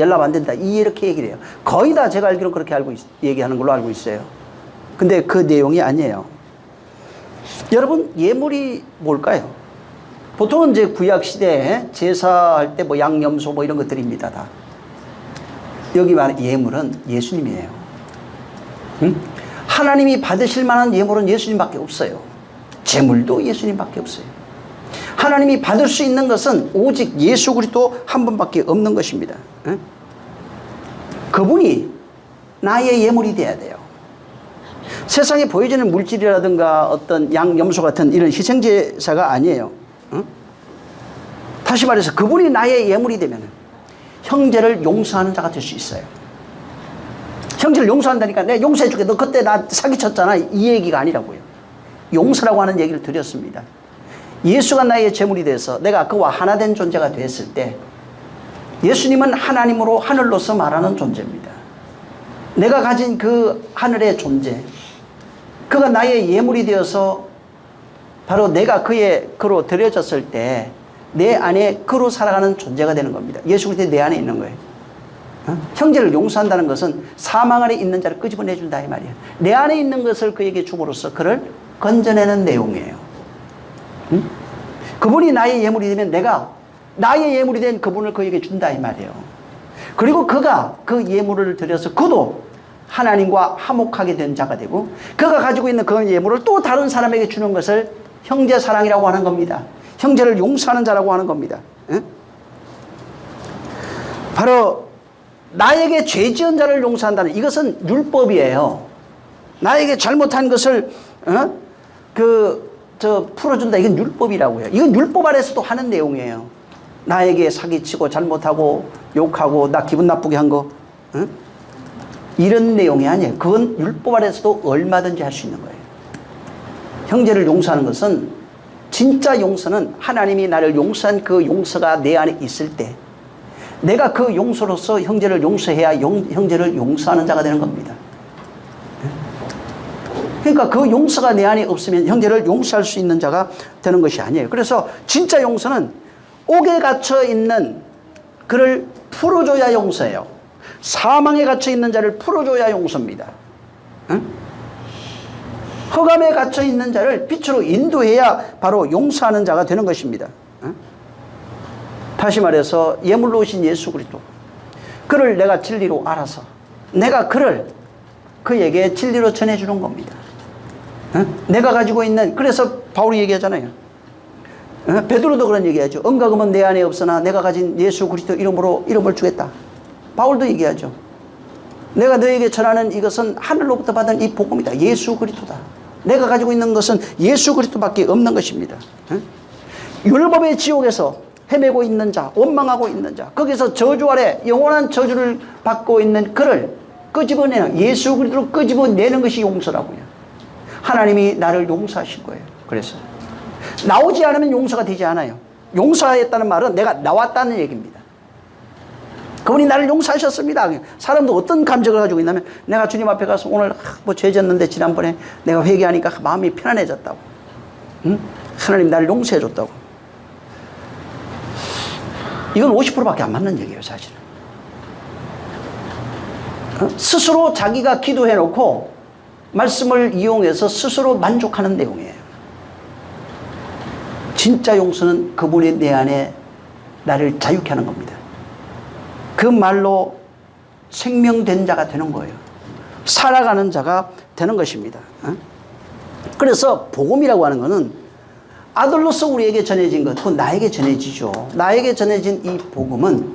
연락 안 된다. 이렇게 얘기를 해요. 거의 다 제가 알기로 그렇게 얘기하는 걸로 알고 있어요. 근데 그 내용이 아니에요. 여러분, 예물이 뭘까요? 보통은 이제 구약 시대에 제사할 때 뭐 양염소 뭐 이런 것들입니다. 다. 여기 말하는 예물은 예수님이에요. 응? 하나님이 받으실 만한 예물은 예수님밖에 없어요. 제물도 예수님밖에 없어요. 하나님이 받을 수 있는 것은 오직 예수 그리스도 한 분밖에 없는 것입니다. 응? 그분이 나의 예물이 돼야 돼요. 세상에 보여지는 물질이라든가 어떤 양염소 같은 이런 희생제사가 아니에요. 응? 다시 말해서 그분이 나의 예물이 되면 형제를 용서하는 자가 될 수 있어요. 형제를 용서한다니까 내가 용서해줄게. 너 그때 나 사기쳤잖아. 이 얘기가 아니라고요. 용서라고 하는 얘기를 드렸습니다. 예수가 나의 제물이 돼서 내가 그와 하나 된 존재가 됐을 때 예수님은 하나님으로 하늘로서 말하는 존재입니다. 내가 가진 그 하늘의 존재, 그가 나의 예물이 되어서 바로 내가 그로 드려졌을 때 내 안에 그로 살아가는 존재가 되는 겁니다. 예수 그리스도 내 안에 있는 거예요. 형제를 용서한다는 것은 사망 안에 있는 자를 끄집어내준다 이 말이에요. 내 안에 있는 것을 그에게 줌으로써 그를 건져내는 내용이에요. 그분이 나의 예물이 되면 내가 나의 예물이 된 그분을 그에게 준다 이 말이에요. 그리고 그가 그 예물을 드려서 그도 하나님과 화목하게 된 자가 되고 그가 가지고 있는 그 예물을 또 다른 사람에게 주는 것을 형제 사랑이라고 하는 겁니다. 형제를 용서하는 자라고 하는 겁니다. 바로 나에게 죄 지은 자를 용서한다는 이것은 율법이에요. 나에게 잘못한 것을 풀어준다. 이건 율법이라고요. 이건 율법 아래서도 하는 내용이에요. 나에게 사기치고 잘못하고 욕하고 나 기분 나쁘게 한 거 이런 내용이 아니에요. 그건 율법 아래서도 얼마든지 할 수 있는 거예요. 형제를 용서하는 것은 진짜 용서는 하나님이 나를 용서한 그 용서가 내 안에 있을 때 내가 그 용서로서 형제를 용서해야 형제를 용서하는 자가 되는 겁니다. 그러니까 그 용서가 내 안에 없으면 형제를 용서할 수 있는 자가 되는 것이 아니에요. 그래서 진짜 용서는 옥에 갇혀 있는 그를 풀어줘야 용서예요. 사망에 갇혀 있는 자를 풀어줘야 용서입니다. 흑암에 갇혀 있는 자를 빛으로 인도해야 바로 용서하는 자가 되는 것입니다. 다시 말해서 예물로 오신 예수 그리스도, 그를 내가 진리로 알아서 내가 그에게 진리로 전해주는 겁니다. 내가 가지고 있는, 그래서 바울이 얘기하잖아요. 베드로도 그런 얘기하죠. 은과 금은 내 안에 없으나 내가 가진 예수 그리스도 이름으로 이름을 주겠다. 바울도 얘기하죠. 내가 너에게 전하는 이것은 하늘로부터 받은 이 복음이다. 예수 그리스도다. 내가 가지고 있는 것은 예수 그리스도밖에 없는 것입니다. 율법의 지옥에서 헤매고 있는 자, 원망하고 있는 자, 거기서 저주 아래 영원한 저주를 받고 있는 그를 끄집어내는, 예수 그리스도로 끄집어내는 것이 용서라고요. 하나님이 나를 용서하신 거예요. 그래서 나오지 않으면 용서가 되지 않아요. 용서했다는 말은 내가 나왔다는 얘기입니다. 그분이 나를 용서하셨습니다. 사람도 어떤 감정을 가지고 있냐면 내가 주님 앞에 가서 오늘 뭐 죄 졌는데 지난번에 내가 회개하니까 마음이 편안해졌다고. 하나님 나를 용서해 줬다고. 이건 50%밖에 안 맞는 얘기예요, 사실은. 스스로 자기가 기도해 놓고 말씀을 이용해서 스스로 만족하는 내용이에요. 진짜 용서는 그분이 내 안에 나를 자유케 하는 겁니다. 그 말로 생명된 자가 되는 거예요. 살아가는 자가 되는 것입니다. 그래서 복음이라고 하는 것은 아들로서 우리에게 전해진 것, 또 나에게 전해지죠. 나에게 전해진 이 복음은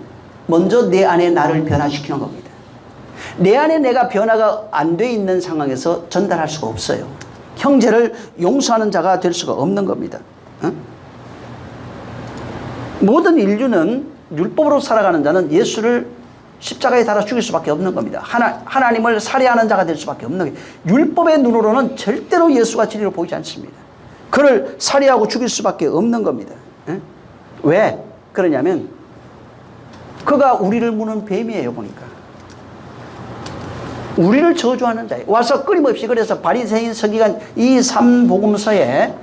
먼저 내 안에 나를 변화시키는 겁니다. 내 안에 내가 변화가 안 돼 있는 상황에서 전달할 수가 없어요. 형제를 용서하는 자가 될 수가 없는 겁니다. 모든 인류는 율법으로 살아가는 자는 예수를 십자가에 달아 죽일 수밖에 없는 겁니다. 하나님을 살해하는 자가 될 수밖에 없는 거예요. 율법의 눈으로는 절대로 예수가 진리로 보이지 않습니다. 그를 살해하고 죽일 수밖에 없는 겁니다. 왜 그러냐면 그가 우리를 무는 뱀이에요. 보니까 우리를 저주하는 자예요. 와서 끊임없이, 그래서 바리새인 서기관 이 3복음서에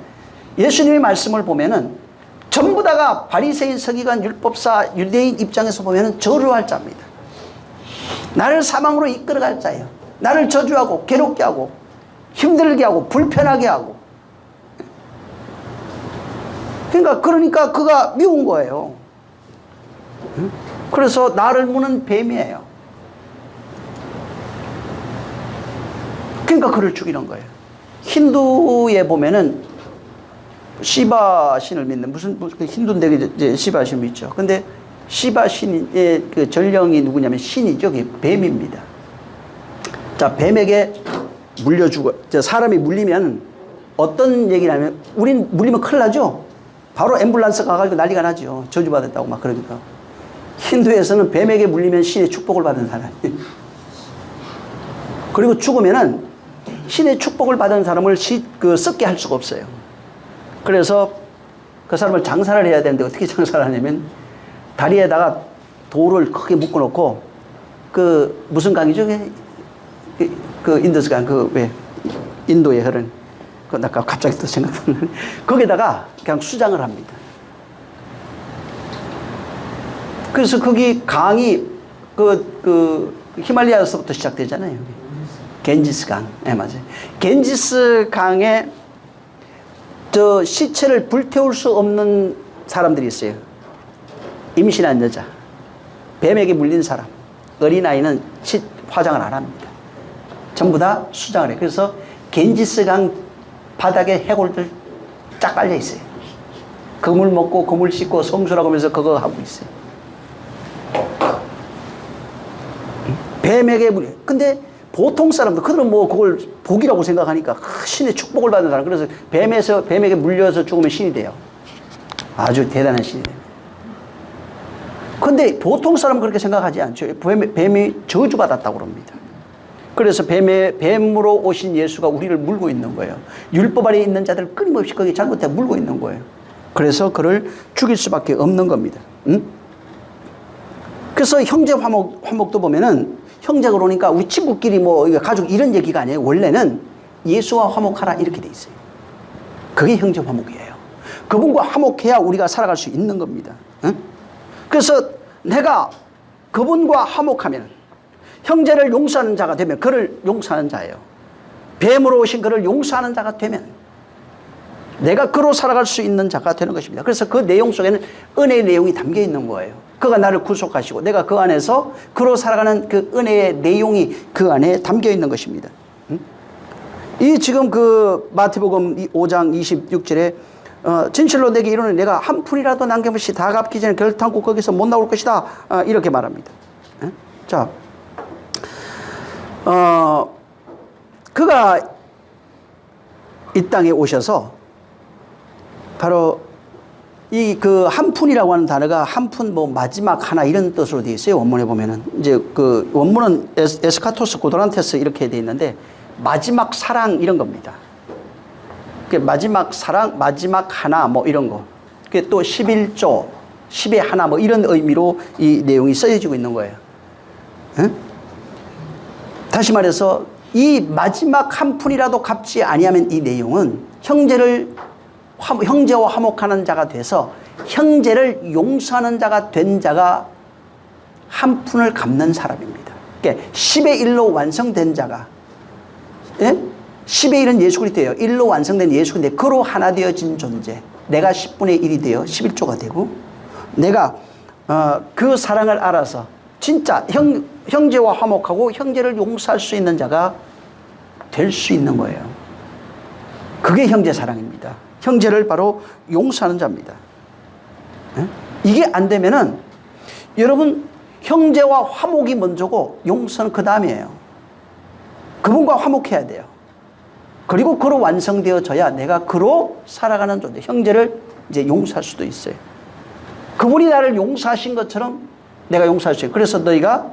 예수님의 말씀을 보면은 전부 다가 바리새인 서기관 율법사 유대인 입장에서 보면은 저주할 자입니다. 나를 사망으로 이끌어갈 자예요. 나를 저주하고 괴롭게 하고 힘들게 하고 불편하게 하고. 그러니까 그가 미운 거예요. 그래서 나를 무는 뱀이에요. 그러니까 그를 죽이는 거예요. 힌두에 보면은 시바 신을 믿는, 무슨 힌두인데 이제 시바 신을 믿죠. 근데 시바 신의 그 전령이 누구냐면 신이죠. 그게 뱀입니다. 자, 뱀에게 사람이 물리면 어떤 얘기를 하면, 우린 물리면 큰일 나죠? 바로 앰뷸런스 가가지고 난리가 나죠. 저주받았다고 막 그러니까. 힌두에서는 뱀에게 물리면 신의 축복을 받은 사람이. 그리고 죽으면은 신의 축복을 받은 사람을 썩게 할 수가 없어요. 그래서 그 사람을 장사를 해야 되는데 어떻게 장사를 하냐면 다리에다가 돌을 크게 묶어놓고 그 무슨 강이죠? 그 인더스강 왜 인도에 흐른 나 갑자기 또 생각나는 거기다가 그냥 수장을 합니다. 그래서 거기 강이 그 히말라야에서부터 시작되잖아요. 겐지스 강, 네, 맞아요. 겐지스 강에 저 시체를 불태울 수 없는 사람들이 있어요. 임신한 여자, 뱀에게 물린 사람, 어린아이는 화장을 안 합니다. 전부 다 수장을 해요. 그래서 겐지스 강 바닥에 해골들 쫙 깔려 있어요. 그물 먹고 그물 씻고 성수라고 하면서 그거 하고 있어요. 뱀에게 물려. 근데 보통 사람들, 그들은 뭐 그걸 복이라고 생각하니까 신의 축복을 받는 사람. 그래서 뱀에게 물려서 죽으면 신이 돼요. 아주 대단한 신이 돼요. 근데 보통 사람은 그렇게 생각하지 않죠. 뱀이 저주받았다고 그럽니다. 그래서 뱀으로 오신 예수가 우리를 물고 있는 거예요. 율법 아래 있는 자들 끊임없이 거기 잘못해 물고 있는 거예요. 그래서 그를 죽일 수밖에 없는 겁니다. 응? 그래서 형제 화목도 보면은 형제가 그러니까 우리 친구끼리 뭐 가족 이런 얘기가 아니에요. 원래는 예수와 화목하라 이렇게 돼 있어요. 그게 형제 화목이에요. 그분과 화목해야 우리가 살아갈 수 있는 겁니다. 응? 그래서 내가 그분과 화목하면 형제를 용서하는 자가 되면 그를 용서하는 자예요. 뱀으로 오신 그를 용서하는 자가 되면 내가 그로 살아갈 수 있는 자가 되는 것입니다. 그래서 그 내용 속에는 은혜의 내용이 담겨 있는 거예요. 그가 나를 구속하시고 내가 그 안에서 그로 살아가는 그 은혜의 내용이 그 안에 담겨 있는 것입니다. 이 지금 그 마태복음 5장 26절에 진실로 내게 이르노니 내가 한 푼이라도 남김없이 다 갚기 전에 결탄코 거기서 못 나올 것이다. 이렇게 말합니다. 자, 그가 이 땅에 오셔서 바로 이 그 한 푼이라고 하는 단어가 한 푼 뭐 마지막 하나 이런 뜻으로 되어 있어요. 원문에 보면은 이제 그 원문은 에스카토스 고도란테스 이렇게 되어 있는데 마지막 사랑 이런 겁니다. 마지막 사랑, 마지막 하나 뭐 이런 거. 그게 또 11조, 10의 하나 뭐 이런 의미로 이 내용이 써지고 있는 거예요. 응? 다시 말해서 이 마지막 한 푼이라도 갚지 아니하면 이 내용은 형제와 화목하는 자가 돼서 형제를 용서하는 자가 된 자가 한 푼을 갚는 사람입니다. 그러니까 10의 1로 완성된 자가, 예? 10의 1은 예수 그리스도예요. 1로 완성된 예수 그리스도. 그로 하나 되어진 존재. 내가 10분의 1이 되어 11조가 되고 내가 그 사랑을 알아서 진짜 형제와 화목하고 형제를 용서할 수 있는 자가 될 수 있는 거예요. 그게 형제 사랑입니다. 형제를 바로 용서하는 자입니다. 네? 이게 안 되면은 여러분 형제와 화목이 먼저고 용서는 그 다음이에요. 그분과 화목해야 돼요. 그리고 그로 완성되어져야 내가 그로 살아가는 존재, 형제를 이제 용서할 수도 있어요. 그분이 나를 용서하신 것처럼 내가 용서할 수 있어요. 그래서 너희가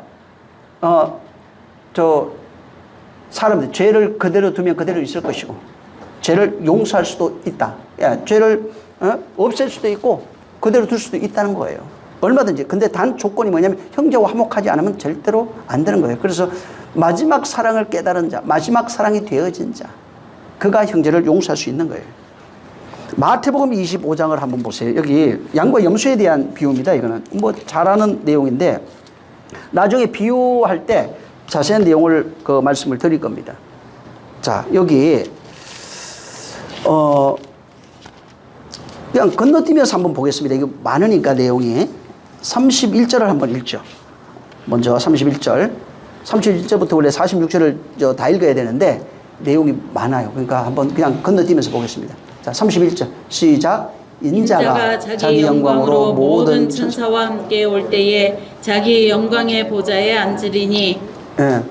사람들 죄를 그대로 두면 그대로 있을 것이고 죄를 용서할 수도 있다. 죄를 없앨 수도 있고 그대로 둘 수도 있다는 거예요. 얼마든지. 근데 단 조건이 뭐냐면 형제와 화목하지 않으면 절대로 안 되는 거예요. 그래서 마지막 사랑을 깨달은 자, 마지막 사랑이 되어진 자, 그가 형제를 용서할 수 있는 거예요. 마태복음 25장을 한번 보세요. 여기 양과 염소에 대한 비유입니다. 이거는 뭐 잘 아는 내용인데 나중에 비유할 때 자세한 내용을 그 말씀을 드릴 겁니다. 자, 여기 그냥 건너뛰면서 한번 보겠습니다. 이거 많으니까 내용이 31절을 한번 읽죠. 먼저 31절. 31절부터 원래 46절을 다 읽어야 되는데 내용이 많아요. 그러니까 한번 그냥 건너뛰면서 보겠습니다. 자, 31절 시작. 인자가 자기 영광으로 모든 천사와 함께 올 때에 자기 영광의 보좌에 앉으리니. 예.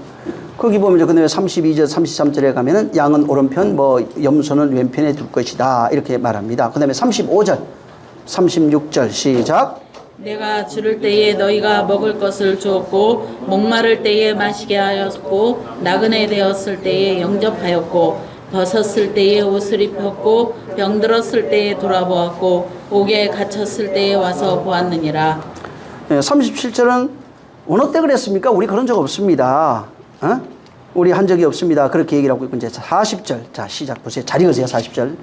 거기 보면 그 다음에 32절, 33절에 가면은 양은 오른편, 뭐 염소는 왼편에 둘 것이다 이렇게 말합니다. 그 다음에 35절 36절 시작. 내가 주를 때에 너희가 먹을 것을 주었고 목마를 때에 마시게 하였고 나그네 되었을 때에 영접하였고 벗었을 때에 옷을 입혔고 병들었을 때에 돌아보았고 옥에 갇혔을 때에 와서 보았느니라. 37절은 어느 때 그랬습니까? 우리 그런 적 없습니다. 우리 한 적이 없습니다. 그렇게 얘기를 하고 있고 이제 40절. 자, 시작 보세요. 잘 읽으세요. 40절.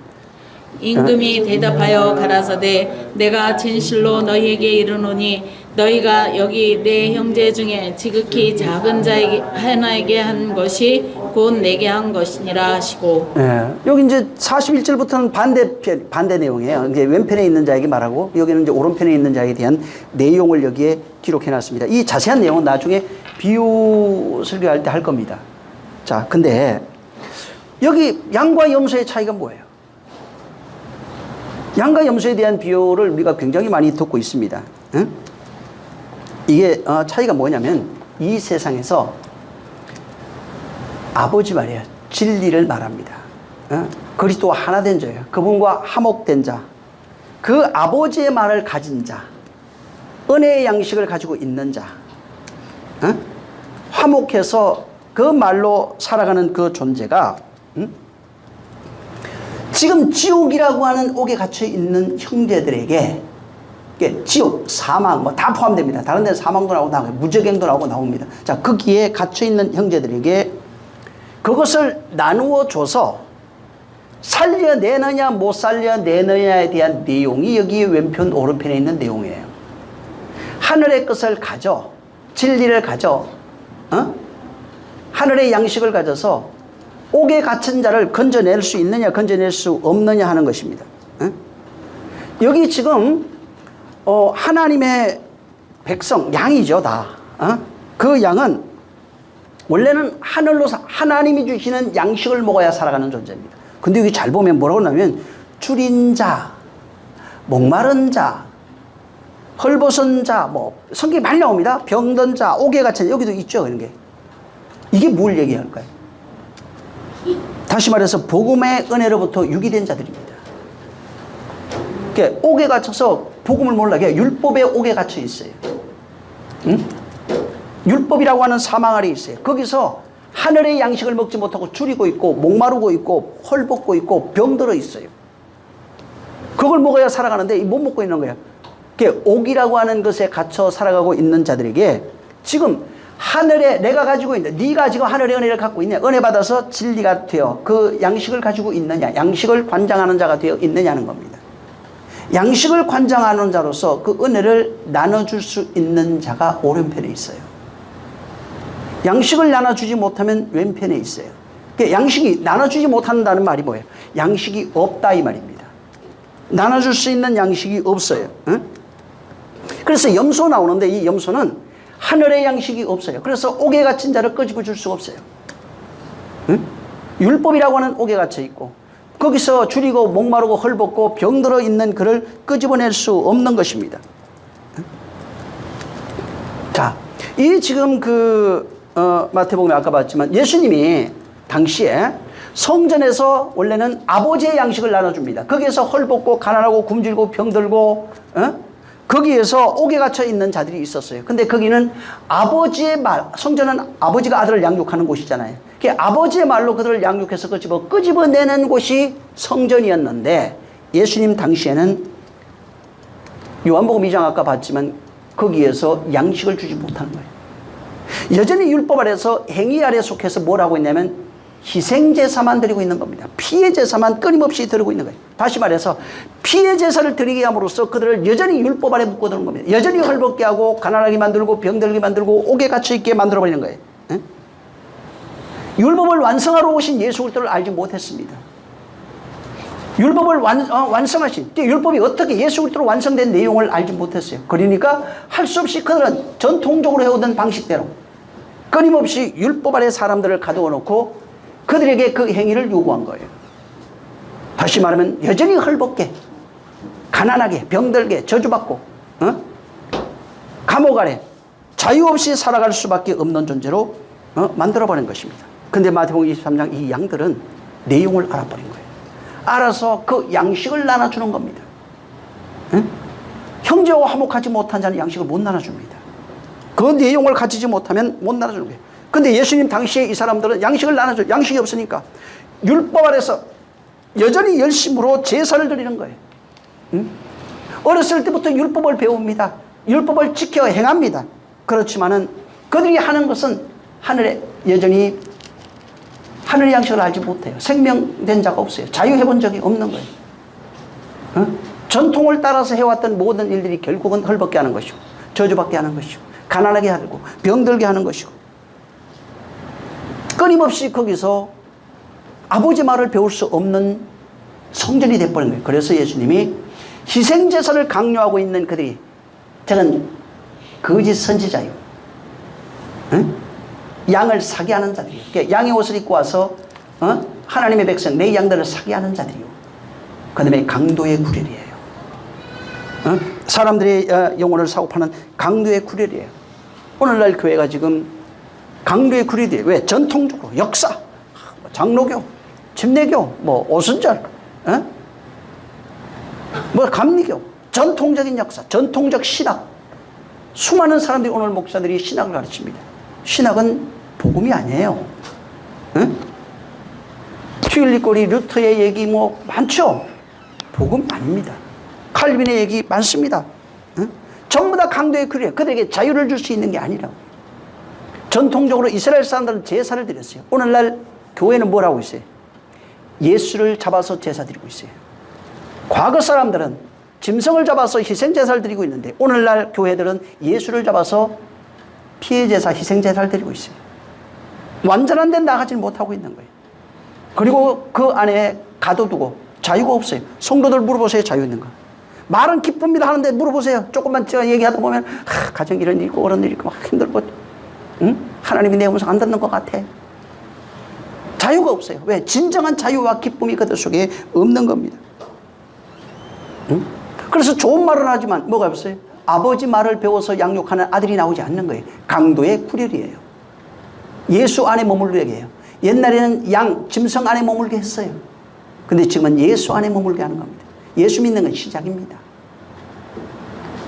임금이 대답하여 가라사대 내가 진실로 너희에게 이르노니 너희가 여기 내 형제 중에 지극히 작은 자에게 하나에게 한 것이 곧 내게 한 것이니라 하시고. 여기 이제 41절부터는 반대 내용이에요. 이제 왼편에 있는 자에게 말하고 여기는 이제 오른편에 있는 자에 대한 내용을 여기에 기록해 놨습니다. 이 자세한 내용은 나중에 비유 설교할 때 할 겁니다. 자, 근데 여기 양과 염소의 차이가 뭐예요? 양과 염소에 대한 비유를 우리가 굉장히 많이 듣고 있습니다. 이게 차이가 뭐냐면 이 세상에서 아버지 말이에요. 진리를 말합니다. 그리스도와 하나 된 자예요. 그분과 화목된 자. 그 아버지의 말을 가진 자. 은혜의 양식을 가지고 있는 자. 화목해서 그 말로 살아가는 그 존재가 지금 지옥이라고 하는 옥에 갇혀 있는 형제들에게 지옥, 사망 뭐 다 포함됩니다. 다른 데는 사망도 나오고 무저갱도 나옵니다. 자, 거기에 갇혀 있는 형제들에게 그것을 나누어 줘서 살려내느냐 못 살려내느냐에 대한 내용이 여기 왼편 오른편에 있는 내용이에요. 하늘의 것을 가져, 진리를 가져, 하늘의 양식을 가져서 옥에 갇힌 자를 건져낼 수 있느냐 건져낼 수 없느냐 하는 것입니다. 여기 지금 하나님의 백성 양이죠 다. 그 양은 원래는 하나님이 주시는 양식을 먹어야 살아가는 존재입니다. 근데 여기 잘 보면 뭐라고 하냐면 줄인 자, 목마른 자, 헐벗은 자, 뭐 성경에 많이 나옵니다. 병든 자, 옥에 갇힌 여기도 있죠 이런 게. 이게 뭘 얘기할까요? 다시 말해서 복음의 은혜로부터 유기된 자들입니다. 그러니까 옥에 갇혀서 복음을 몰라게 율법의 옥에 갇혀 있어요. 율법이라고 하는 사망 아래 있어요. 거기서 하늘의 양식을 먹지 못하고 줄이고 있고 목마르고 있고 헐벗고 있고 병들어 있어요. 그걸 먹어야 살아가는데 못 먹고 있는 거예요. 그러니까 옥이라고 하는 것에 갇혀 살아가고 있는 자들에게 지금 하늘에 내가 가지고 있는 네가 지금 하늘의 은혜를 갖고 있냐 은혜 받아서 진리가 되어 그 양식을 가지고 있느냐 양식을 관장하는 자가 되어 있느냐는 겁니다. 양식을 관장하는 자로서 그 은혜를 나눠줄 수 있는 자가 오른편에 있어요. 양식을 나눠주지 못하면 왼편에 있어요. 그러니까 양식이 나눠주지 못한다는 말이 뭐예요? 양식이 없다 이 말입니다. 나눠줄 수 있는 양식이 없어요. 그래서 염소 나오는데 이 염소는 하늘의 양식이 없어요. 그래서 옥에 갇힌 자를 끄집어 줄 수가 없어요. 율법이라고 하는 옥에 갇혀 있고 거기서 줄이고 목마르고 헐벗고 병들어 있는 그를 끄집어낼 수 없는 것입니다. 자, 이 지금 마태복음에 아까 봤지만 예수님이 당시에 성전에서 원래는 아버지의 양식을 나눠줍니다. 거기에서 헐벗고 가난하고 굶주리고 병들고 거기에서 옥에 갇혀 있는 자들이 있었어요. 근데 거기는 아버지의 말, 성전은 아버지가 아들을 양육하는 곳이잖아요. 그 아버지의 말로 그들을 양육해서 끄집어내는 곳이 성전이었는데 예수님 당시에는 요한복음 2장 아까 봤지만 거기에서 양식을 주지 못하는 거예요. 여전히 율법 아래서 행위 아래 속해서 뭘 하고 있냐면 희생제사만 드리고 있는 겁니다. 피의 제사만 끊임없이 드리고 있는 거예요. 다시 말해서 피의 제사를 드리게 함으로써 그들을 여전히 율법 아래 묶어두는 겁니다. 여전히 헐벗게 하고 가난하게 만들고 병들게 만들고 옥에 갇혀있게 만들어버리는 거예요. 율법을 완성하러 오신 예수 그리스도를 알지 못했습니다. 율법을 완성하신 율법이 어떻게 예수 그리스도로 완성된 내용을 알지 못했어요. 그러니까 할 수 없이 그들은 전통적으로 해오던 방식대로 끊임없이 율법 아래 사람들을 가두어 놓고 그들에게 그 행위를 요구한 거예요. 다시 말하면 여전히 헐벗게 가난하게 병들게 저주받고 감옥 아래 자유 없이 살아갈 수밖에 없는 존재로 만들어버린 것입니다. 근데 마태복음 23장 이 양들은 내용을 알아버린 거예요. 알아서 그 양식을 나눠주는 겁니다. 응? 형제와 화목하지 못한 자는 양식을 못 나눠줍니다. 그 내용을 가지지 못하면 못 나눠주는 거예요. 근데 예수님 당시에 이 사람들은 양식을 나눠줘. 양식이 없으니까 율법 아래서 여전히 열심으로 제사를 드리는 거예요. 응? 어렸을 때부터 율법을 배웁니다. 율법을 지켜 행합니다. 그렇지만은 그들이 하는 것은 하늘에 여전히 하늘의 양식을 알지 못해요. 생명된 자가 없어요. 자유해본 적이 없는 거예요. 어? 전통을 따라서 해왔던 모든 일들이 결국은 헐벗게 하는 것이고 저주받게 하는 것이고 가난하게 하고 병들게 하는 것이고 끊임없이 거기서 아버지 말을 배울 수 없는 성전이 돼버린 거예요. 그래서 예수님이 희생제사를 강요하고 있는 그들이 저건 거짓 선지자요. 응? 양을 사게 하는 자들이요. 그러니까 양의 옷을 입고 와서 하나님의 백성 내 양들을 사게 하는 자들이요. 그 다음에 강도의 구렬이에요. 사람들의 영혼을 사고파는 강도의 구렬이에요. 오늘날 교회가 지금 강도의 구렬이에요. 왜? 전통적으로 역사, 장로교, 침례교, 뭐 오순절, 뭐 감리교, 전통적인 역사, 전통적 신학. 수많은 사람들이 오늘 목사들이 신학을 가르칩니다. 신학은 복음이 아니에요. 튤립고리, 루터의 얘기 뭐 많죠. 복음 아닙니다. 칼빈의 얘기 많습니다. 전부 다 강도의 글이에요. 그들에게 자유를 줄 수 있는 게 아니라고. 전통적으로 이스라엘 사람들은 제사를 드렸어요. 오늘날 교회는 뭘 하고 있어요? 예수를 잡아서 제사 드리고 있어요. 과거 사람들은 짐승을 잡아서 희생제사를 드리고 있는데 오늘날 교회들은 예수를 잡아서 피해제사, 희생제사를 드리고 있어요. 완전한 데 나가지 못하고 있는 거예요. 그리고 그 안에 가둬두고 자유가 없어요. 성도들 물어보세요. 자유 있는가? 말은 기쁩니다 하는데 물어보세요. 조금만 제가 얘기하다 보면 가정 이런 일 있고 어런 일 있고 막 힘들고 하나님이 내 음성 안 듣는 것 같아. 자유가 없어요. 왜? 진정한 자유와 기쁨이 그들 속에 없는 겁니다. 그래서 좋은 말은 하지만 뭐가 없어요? 아버지 말을 배워서 양육하는 아들이 나오지 않는 거예요. 강도의 구렬이에요. 예수 안에 머물게 해요. 옛날에는 양, 짐승 안에 머물게 했어요. 근데 지금은 예수 안에 머물게 하는 겁니다. 예수 믿는 건 시작입니다.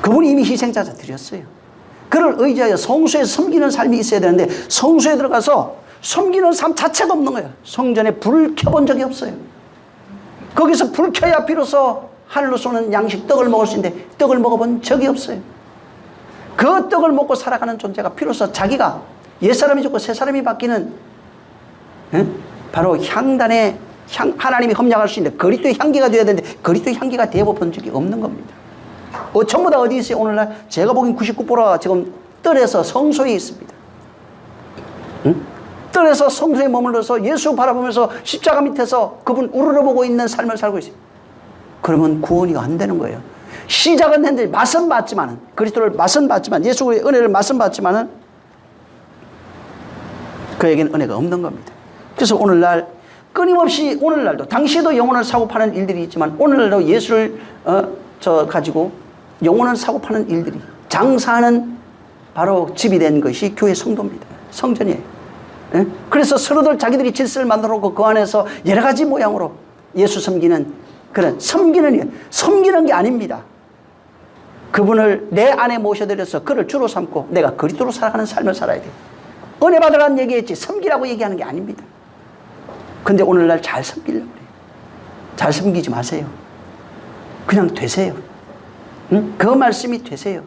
그분이 이미 희생자자 드렸어요. 그를 의지하여 성소에 섬기는 삶이 있어야 되는데 성소에 들어가서 섬기는 삶 자체가 없는 거예요. 성전에 불 켜본 적이 없어요. 거기서 불 켜야 비로소 하늘로 쏘는 양식 떡을 먹을 수 있는데 떡을 먹어본 적이 없어요. 그 떡을 먹고 살아가는 존재가 비로소 자기가 옛사람이 죽고 새사람이 바뀌는 바로 향단의 하나님이 험량할 수 있는데 그리스도의 향기가 되어야 되는데 그리스도의 향기가 되어본 적이 없는 겁니다. 전부 다 어디 있어요? 오늘날 제가 보기엔 99%가 지금 뜰에서 성소에 있습니다. 뜰에서 성소에 머물러서 예수 바라보면서 십자가 밑에서 그분 우러러보고 있는 삶을 살고 있어요. 그러면 구원이 안 되는 거예요. 시작은 했는데 맛은 봤지만은 그리스도를 맛은 봤지만 예수의 은혜를 맛은 봤지만은 그에게는 은혜가 없는 겁니다. 그래서 오늘날 끊임없이 오늘날도 당시에도 영혼을 사고 파는 일들이 있지만 오늘날도 예수를 가지고 영혼을 사고 파는 일들이 장사하는 바로 집이 된 것이 교회 성도입니다. 성전이에요. 그래서 서로들 자기들이 질서를 만들어 놓고 그 안에서 여러 가지 모양으로 예수 섬기는 그런 섬기는 게 아닙니다. 그분을 내 안에 모셔드려서 그를 주로 삼고 내가 그리스도로 살아가는 삶을 살아야 돼요. 은혜 받으라는 얘기했지 섬기라고 얘기하는 게 아닙니다. 근데 오늘날 잘 섬기려고 그래요. 잘 섬기지 마세요. 그냥 되세요. 그 말씀이 되세요.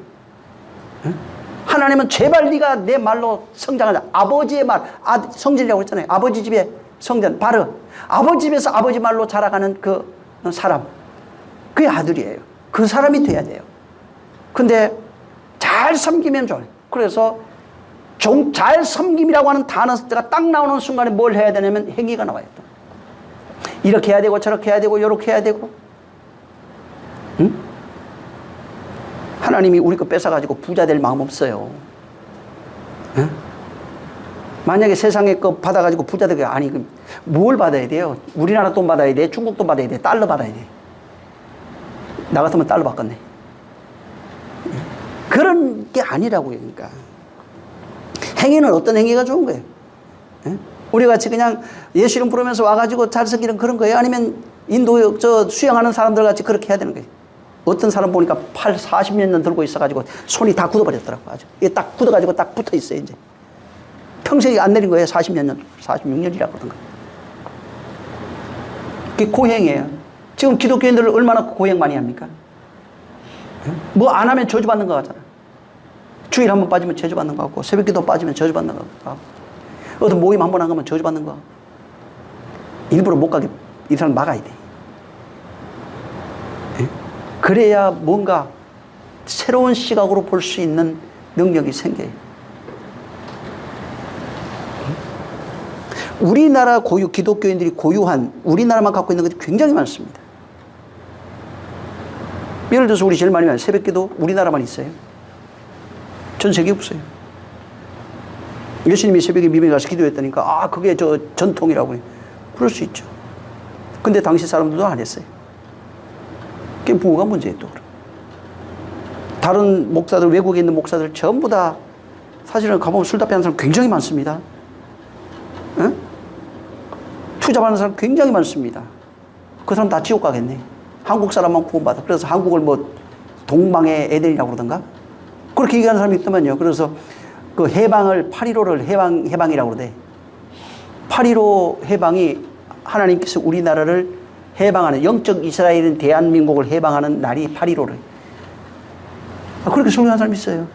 하나님은 제발 네가 내 말로 성장하자. 아버지의 말, 성전이라고 했잖아요. 아버지 집에 성전, 바르. 아버지 집에서 아버지 말로 자라가는 그 사람. 그게 아들이에요. 그 사람이 돼야 돼요. 근데 잘 섬기면 좋아요. 그래서 잘 섬김이라고 하는 단어가 딱 나오는 순간에 뭘 해야 되냐면 행위가 나와요. 또. 이렇게 해야 되고 저렇게 해야 되고 이렇게 해야 되고. 하나님이 우리 거 뺏어가지고 부자 될 마음 없어요. 만약에 세상에 거 받아가지고 부자 되게 아니 뭘 받아야 돼요? 우리나라 돈 받아야 돼? 중국 돈 받아야 돼? 달러 받아야 돼? 나 같으면 달러 받겠네. 그런 게 아니라고요. 그러니까 행위는 어떤 행위가 좋은 거예요? 우리 같이 그냥 예수 이름 부르면서 와가지고 잘 섬기는 그런 거예요? 아니면 인도 수영하는 사람들 같이 그렇게 해야 되는 거예요? 어떤 사람 보니까 팔 40몇 년 들고 있어가지고 손이 다 굳어버렸더라고. 아주. 이게 딱 굳어가지고 딱 붙어 있어요, 이제. 평생이 안 내린 거예요, 40몇 년, 46년이라고 그러던가. 그게 고행이에요. 지금 기독교인들을 얼마나 고행 많이 합니까? 뭐 안 하면 저주받는 거 같잖아. 주일 한 번 빠지면 저주받는 거 같고, 새벽 기도 빠지면 저주받는 거 같고, 어떤 모임 한 번 안 가면 저주받는 거 같고. 일부러 못 가게 이 사람 막아야 돼. 그래야 뭔가 새로운 시각으로 볼 수 있는 능력이 생겨요. 우리나라 고유, 기독교인들이 고유한 우리나라만 갖고 있는 것이 굉장히 많습니다. 예를 들어서 우리 제일 많이 하는 새벽 기도 우리나라만 있어요. 전 세계에 없어요. 예수님이 새벽에 미명에 가서 기도했다니까, 아, 그게 저 전통이라고 해요. 그럴 수 있죠. 근데 당시 사람들도 안 했어요. 그게 뭐가 문제예요, 또. 다른 목사들, 외국에 있는 목사들 전부 다 사실은 가보면 술 담배 하는 사람 굉장히 많습니다. 응? 투잡하는 사람 굉장히 많습니다. 그 사람 다 지옥 가겠네. 한국 사람만 구원받아. 그래서 한국을 뭐 동방의 에덴이라고 그러던가? 그렇게 얘기하는 사람이 있더만요. 그래서 그 해방을 8.15를 해방이라고 그러대. 8.15 해방이 하나님께서 우리나라를 해방하는, 영적 이스라엘인 대한민국을 해방하는 날이 8.15래. 그렇게 설명하는 사람이 있어요.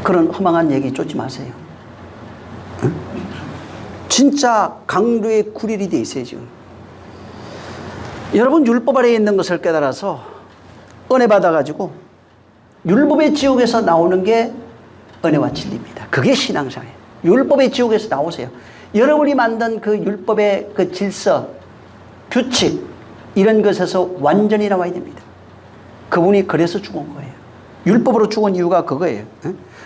그런 허망한 얘기 쫓지 마세요. 응? 진짜 강도의 구릴이 돼 있어요, 지금. 여러분, 율법 아래에 있는 것을 깨달아서 은혜 받아가지고 율법의 지옥에서 나오는 게 은혜와 진리입니다. 그게 신앙생활이에요. 율법의 지옥에서 나오세요. 여러분이 만든 그 율법의 그 질서, 규칙, 이런 것에서 완전히 나와야 됩니다. 그분이 그래서 죽은 거예요. 율법으로 죽은 이유가 그거예요.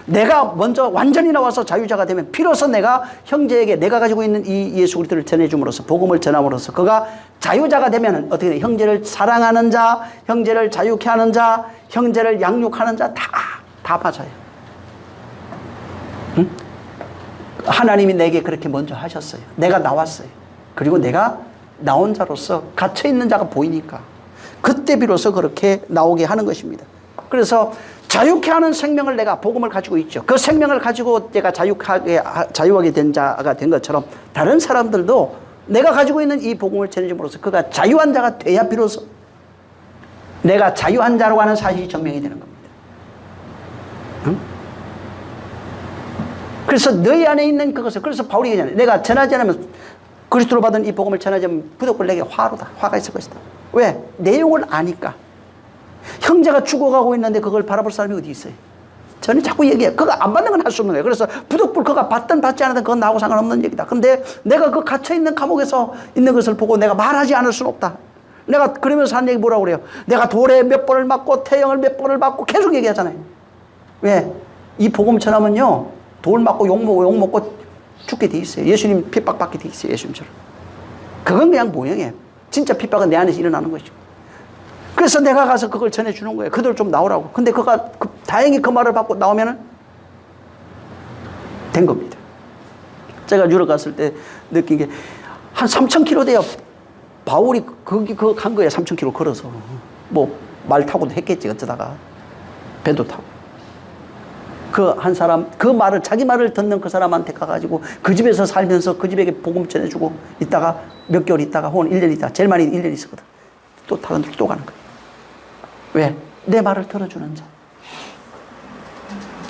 내가 먼저 완전히 나와서 자유자가 되면 비로소 내가 형제에게 내가 가지고 있는 이 예수 그리스도를 전해줌으로써, 복음을 전함으로써 그가 자유자가 되면 어떻게 돼? 형제를 사랑하는 자, 형제를 자유케 하는 자, 형제를 양육하는 자 다 맞아요. 응? 하나님이 내게 그렇게 먼저 하셨어요. 내가 나왔어요. 그리고 내가 나온 자로서 갇혀있는 자가 보이니까 그때 비로소 그렇게 나오게 하는 것입니다. 그래서 자유케 하는 생명을 내가 복음을 가지고 있죠. 그 생명을 가지고 내가 자유하게 된 자가 된 것처럼 다른 사람들도 내가 가지고 있는 이 복음을 전해줌으로써 그가 자유한 자가 돼야 비로소 내가 자유한 자라고 하는 사실이 증명이 되는 겁니다. 응? 그래서 너희 안에 있는 그것을, 그래서 바울이 얘기하잖아요. 내가 전하지 않으면, 그리스도로 받은 이 복음을 전하지 않으면 부득불 내게 화가 있을 것이다. 왜? 내용을 아니까. 형제가 죽어가고 있는데 그걸 바라볼 사람이 어디 있어요? 저는 자꾸 얘기해요. 그가 안 받는 건 할 수 없는 거예요. 그래서 부득불 그가 받든 받지 않든 그건 나하고 상관없는 얘기다. 근데 내가 그 갇혀있는 감옥에서 있는 것을 보고 내가 말하지 않을 수는 없다. 내가 그러면서 한 얘기 뭐라고 그래요? 내가 돌에 몇 번을 맞고 태형을 몇 번을 맞고 계속 얘기하잖아요. 왜? 이 복음 전하면요, 돌 맞고 욕 먹고 죽게 돼 있어요. 예수님 핍박받게 돼 있어요. 예수님처럼. 그건 그냥 모형이에요. 진짜 핍박은 내 안에서 일어나는 것이죠. 그래서 내가 가서 그걸 전해주는 거예요. 그들 좀 나오라고. 근데 그가 다행히 그 말을 받고 나오면은 된 겁니다. 제가 유럽 갔을 때 느낀 게 한 3,000km 돼요. 바울이 거기 간 거예요. 3,000km 걸어서. 뭐 말 타고도 했겠지. 어쩌다가. 배도 타고. 그 한 사람, 그 말을, 자기 말을 듣는 그 사람한테 가가지고 그 집에서 살면서 그 집에게 복음 전해주고 있다가 몇 개월 있다가 혹은 1년 있다가, 제일 많이 1년 있었거든. 또 다른 데로 또 가는 거예요. 왜? 내 말을 들어주는 자.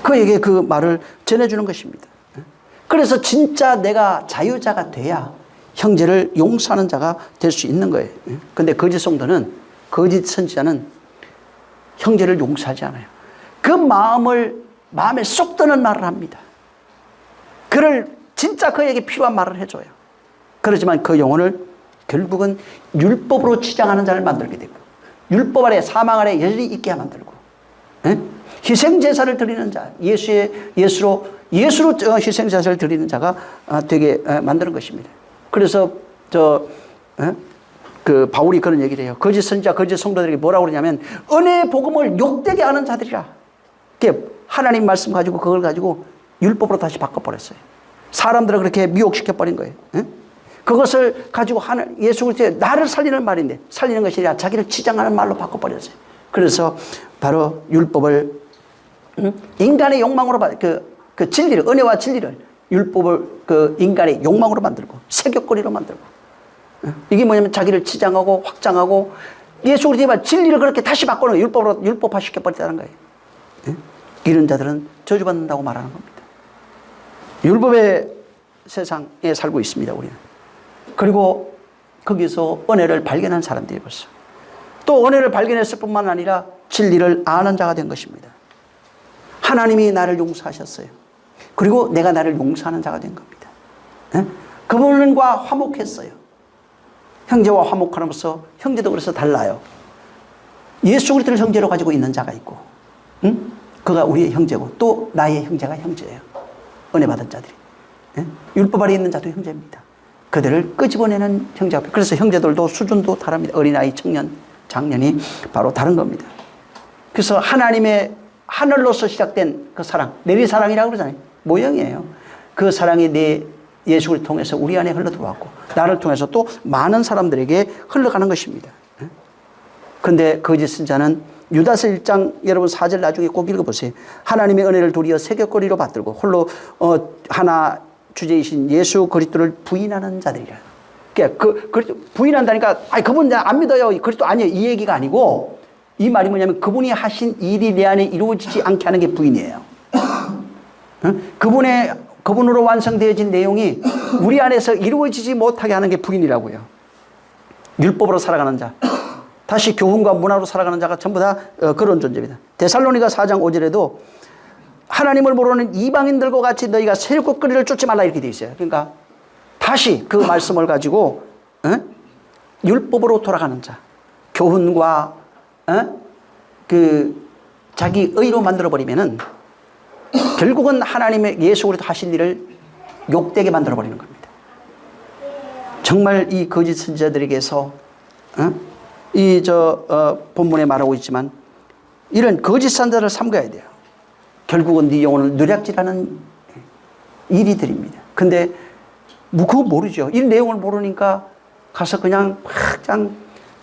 그에게 그 말을 전해주는 것입니다. 그래서 진짜 내가 자유자가 돼야 형제를 용서하는 자가 될 수 있는 거예요. 근데 거짓 성도는, 거짓 선지자는 형제를 용서하지 않아요. 그 마음에 쏙 드는 말을 합니다. 그를 진짜 그에게 필요한 말을 해줘요. 그렇지만 그 영혼을 결국은 율법으로 치장하는 자를 만들게 되고, 율법 아래, 사망 아래 여전히 있게 만들고, 희생제사를 드리는 자, 예수로 희생제사를 드리는 자가 되게 만드는 것입니다. 그래서 그 바울이 그런 얘기를 해요. 거짓 선지자, 거짓 성도들에게 뭐라고 그러냐면, 은혜의 복음을 욕되게 하는 자들이라. 하나님 말씀 가지고 그걸 가지고 율법으로 다시 바꿔버렸어요. 사람들을 그렇게 미혹시켜버린 거예요. 그것을 가지고 예수 그리스도의 나를 살리는 말인데 살리는 것이 아니라 자기를 치장하는 말로 바꿔버렸어요. 그래서 바로 율법을 인간의 욕망으로 그 진리를, 은혜와 진리를 율법을 그 인간의 욕망으로 만들고 세격거리로 만들고, 이게 뭐냐면 자기를 치장하고 확장하고 예수 그리스도의 진리를 그렇게 다시 바꾸는 율법으로 율법화 시켜버리다는 거예요. 이런 자들은 저주받는다고 말하는 겁니다. 율법의 세상에 살고 있습니다, 우리는. 그리고 거기서 은혜를 발견한 사람들이 벌써 또 은혜를 발견했을 뿐만 아니라 진리를 아는 자가 된 것입니다. 하나님이 나를 용서하셨어요. 그리고 내가 나를 용서하는 자가 된 겁니다. 그분과 화목했어요. 형제와 화목함으로써 형제도 그래서 달라요. 예수 그리스도를 형제로 가지고 있는 자가 있고, 그가 우리의 형제고 또 나의 형제가 형제예요. 은혜 받은 자들이. 율법 아래 있는 자도 형제입니다. 그들을 끄집어내는 형제가. 그래서 형제들도 수준도 다릅니다. 어린아이, 청년, 장년이 바로 다른 겁니다. 그래서 하나님의 하늘로서 시작된 그 사랑, 내리사랑이라고 그러잖아요. 모형이에요. 그 사랑이 내 예수를 통해서 우리 안에 흘러 들어왔고 나를 통해서 또 많은 사람들에게 흘러가는 것입니다. 그런데 거짓 선자는 유다서 1장 여러분 4절 나중에 꼭 읽어보세요. 하나님의 은혜를 도리어 세격거리로 받들고 홀로 하나 주제이신 예수 그리스도를 부인하는 자들이라. 그러니까 부인한다니까 그분 안 믿어요. 그리스도 아니에요. 이 얘기가 아니고 이 말이 뭐냐면 그분이 하신 일이 내 안에 이루어지지 않게 하는 게 부인이에요. 그분으로 완성되어진 내용이 우리 안에서 이루어지지 못하게 하는 게 부인이라고요. 율법으로 살아가는 자, 다시 교훈과 문화로 살아가는 자가 전부 다 그런 존재입니다. 데살로니가 4장 5절에도 하나님을 모르는 이방인들과 같이 너희가 세력거리를 쫓지 말라 이렇게 되어 있어요. 그러니까 다시 그 말씀을 가지고 율법으로 돌아가는 자, 교훈과 그 자기 의로 만들어버리면은 결국은 하나님의 예수 그리스도 하신 일을 욕되게 만들어버리는 겁니다. 정말 이 거짓 선지자들에게서 본문에 말하고 있지만 이런 거짓 선지자를 삼가야 돼요. 결국은 네 영혼을 누락질하는 일이들입니다. 근데 그거 모르죠. 이 내용을 모르니까 가서 그냥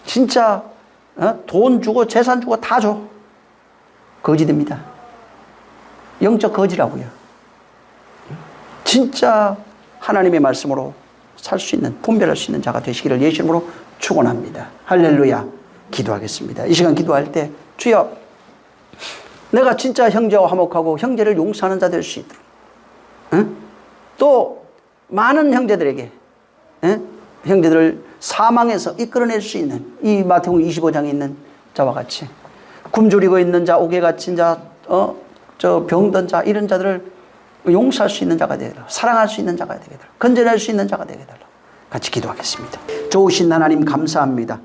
진짜 돈 주고 재산 주고 다 줘. 거짓입니다. 영적 거지라고요. 진짜 하나님의 말씀으로 살 수 있는, 분별할 수 있는 자가 되시기를 예수 이름으로 축원합니다. 할렐루야. 기도하겠습니다. 이 시간 기도할 때 주여, 내가 진짜 형제와 화목하고 형제를 용서하는 자 될 수 있도록, 또 많은 형제들에게 형제들을 사망에서 이끌어낼 수 있는 이 마태복음 25장에 있는 자와 같이 굶주리고 있는 자, 옥에 갇힌 자, 병든 자, 이런 자들을 용서할 수 있는 자가 되게 달라. 사랑할 수 있는 자가 되게 달라. 건져낼 수 있는 자가 되게 달라. 같이 기도하겠습니다. 좋으신 하나님 감사합니다.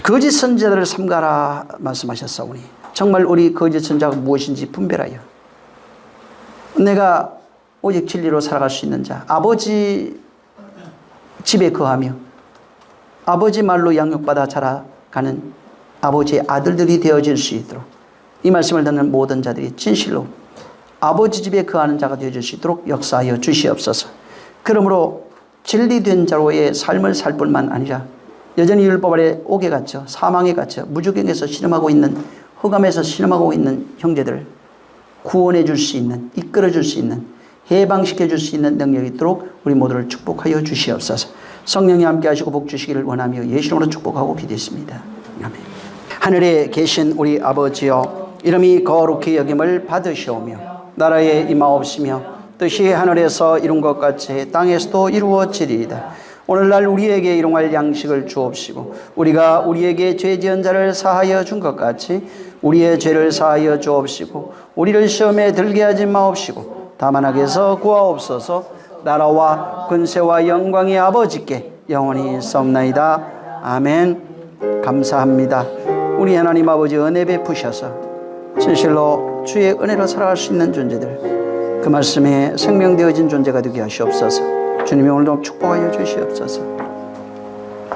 거짓 선지자들을 삼가라 말씀하셨사오니 정말 우리 거짓 선지자가 무엇인지 분별하여 내가 오직 진리로 살아갈 수 있는 자, 아버지 집에 거하며 아버지 말로 양육받아 자라가는 아버지의 아들들이 되어질 수 있도록 이 말씀을 듣는 모든 자들이 진실로 아버지 집에 거하는 자가 되어질 수 있도록 역사하여 주시옵소서. 그러므로 진리된 자로의 삶을 살 뿐만 아니라 여전히 율법 아래 옥에 갇혀 사망에 갇혀 무주경에서 신음하고 있는, 흑암에서 신음하고 있는 형제들을 구원해 줄 수 있는, 이끌어 줄 수 있는, 해방시켜 줄 수 있는 능력이 있도록 우리 모두를 축복하여 주시옵소서. 성령이 함께 하시고 복 주시기를 원하며 예수 이름으로 축복하고 기도했습니다. 아멘. 하늘에 계신 우리 아버지여, 이름이 거룩히 여김을 받으시오며 나라에 임하옵시며 뜻이 하늘에서 이룬 것 같이 땅에서도 이루어지리이다. 오늘날 우리에게 일용할 양식을 주옵시고 우리가 우리에게 죄 지은 자를 사하여 준 것 같이 우리의 죄를 사하여 주옵시고 우리를 시험에 들게 하지 마옵시고 다만 악에서 구하옵소서. 나라와 권세와 영광이 아버지께 영원히 있사옵나이다. 아멘. 감사합니다. 우리 하나님 아버지 은혜 베푸셔서 진실로 주의 은혜로 살아갈 수 있는 존재들, 그 말씀에 생명되어진 존재가 되게 하시옵소서. 주님이 오늘도 축복하여 주시옵소서.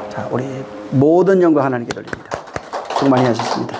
자, 우리 모든 영광 하나님께 돌립니다. 수고 많이 하셨습니다.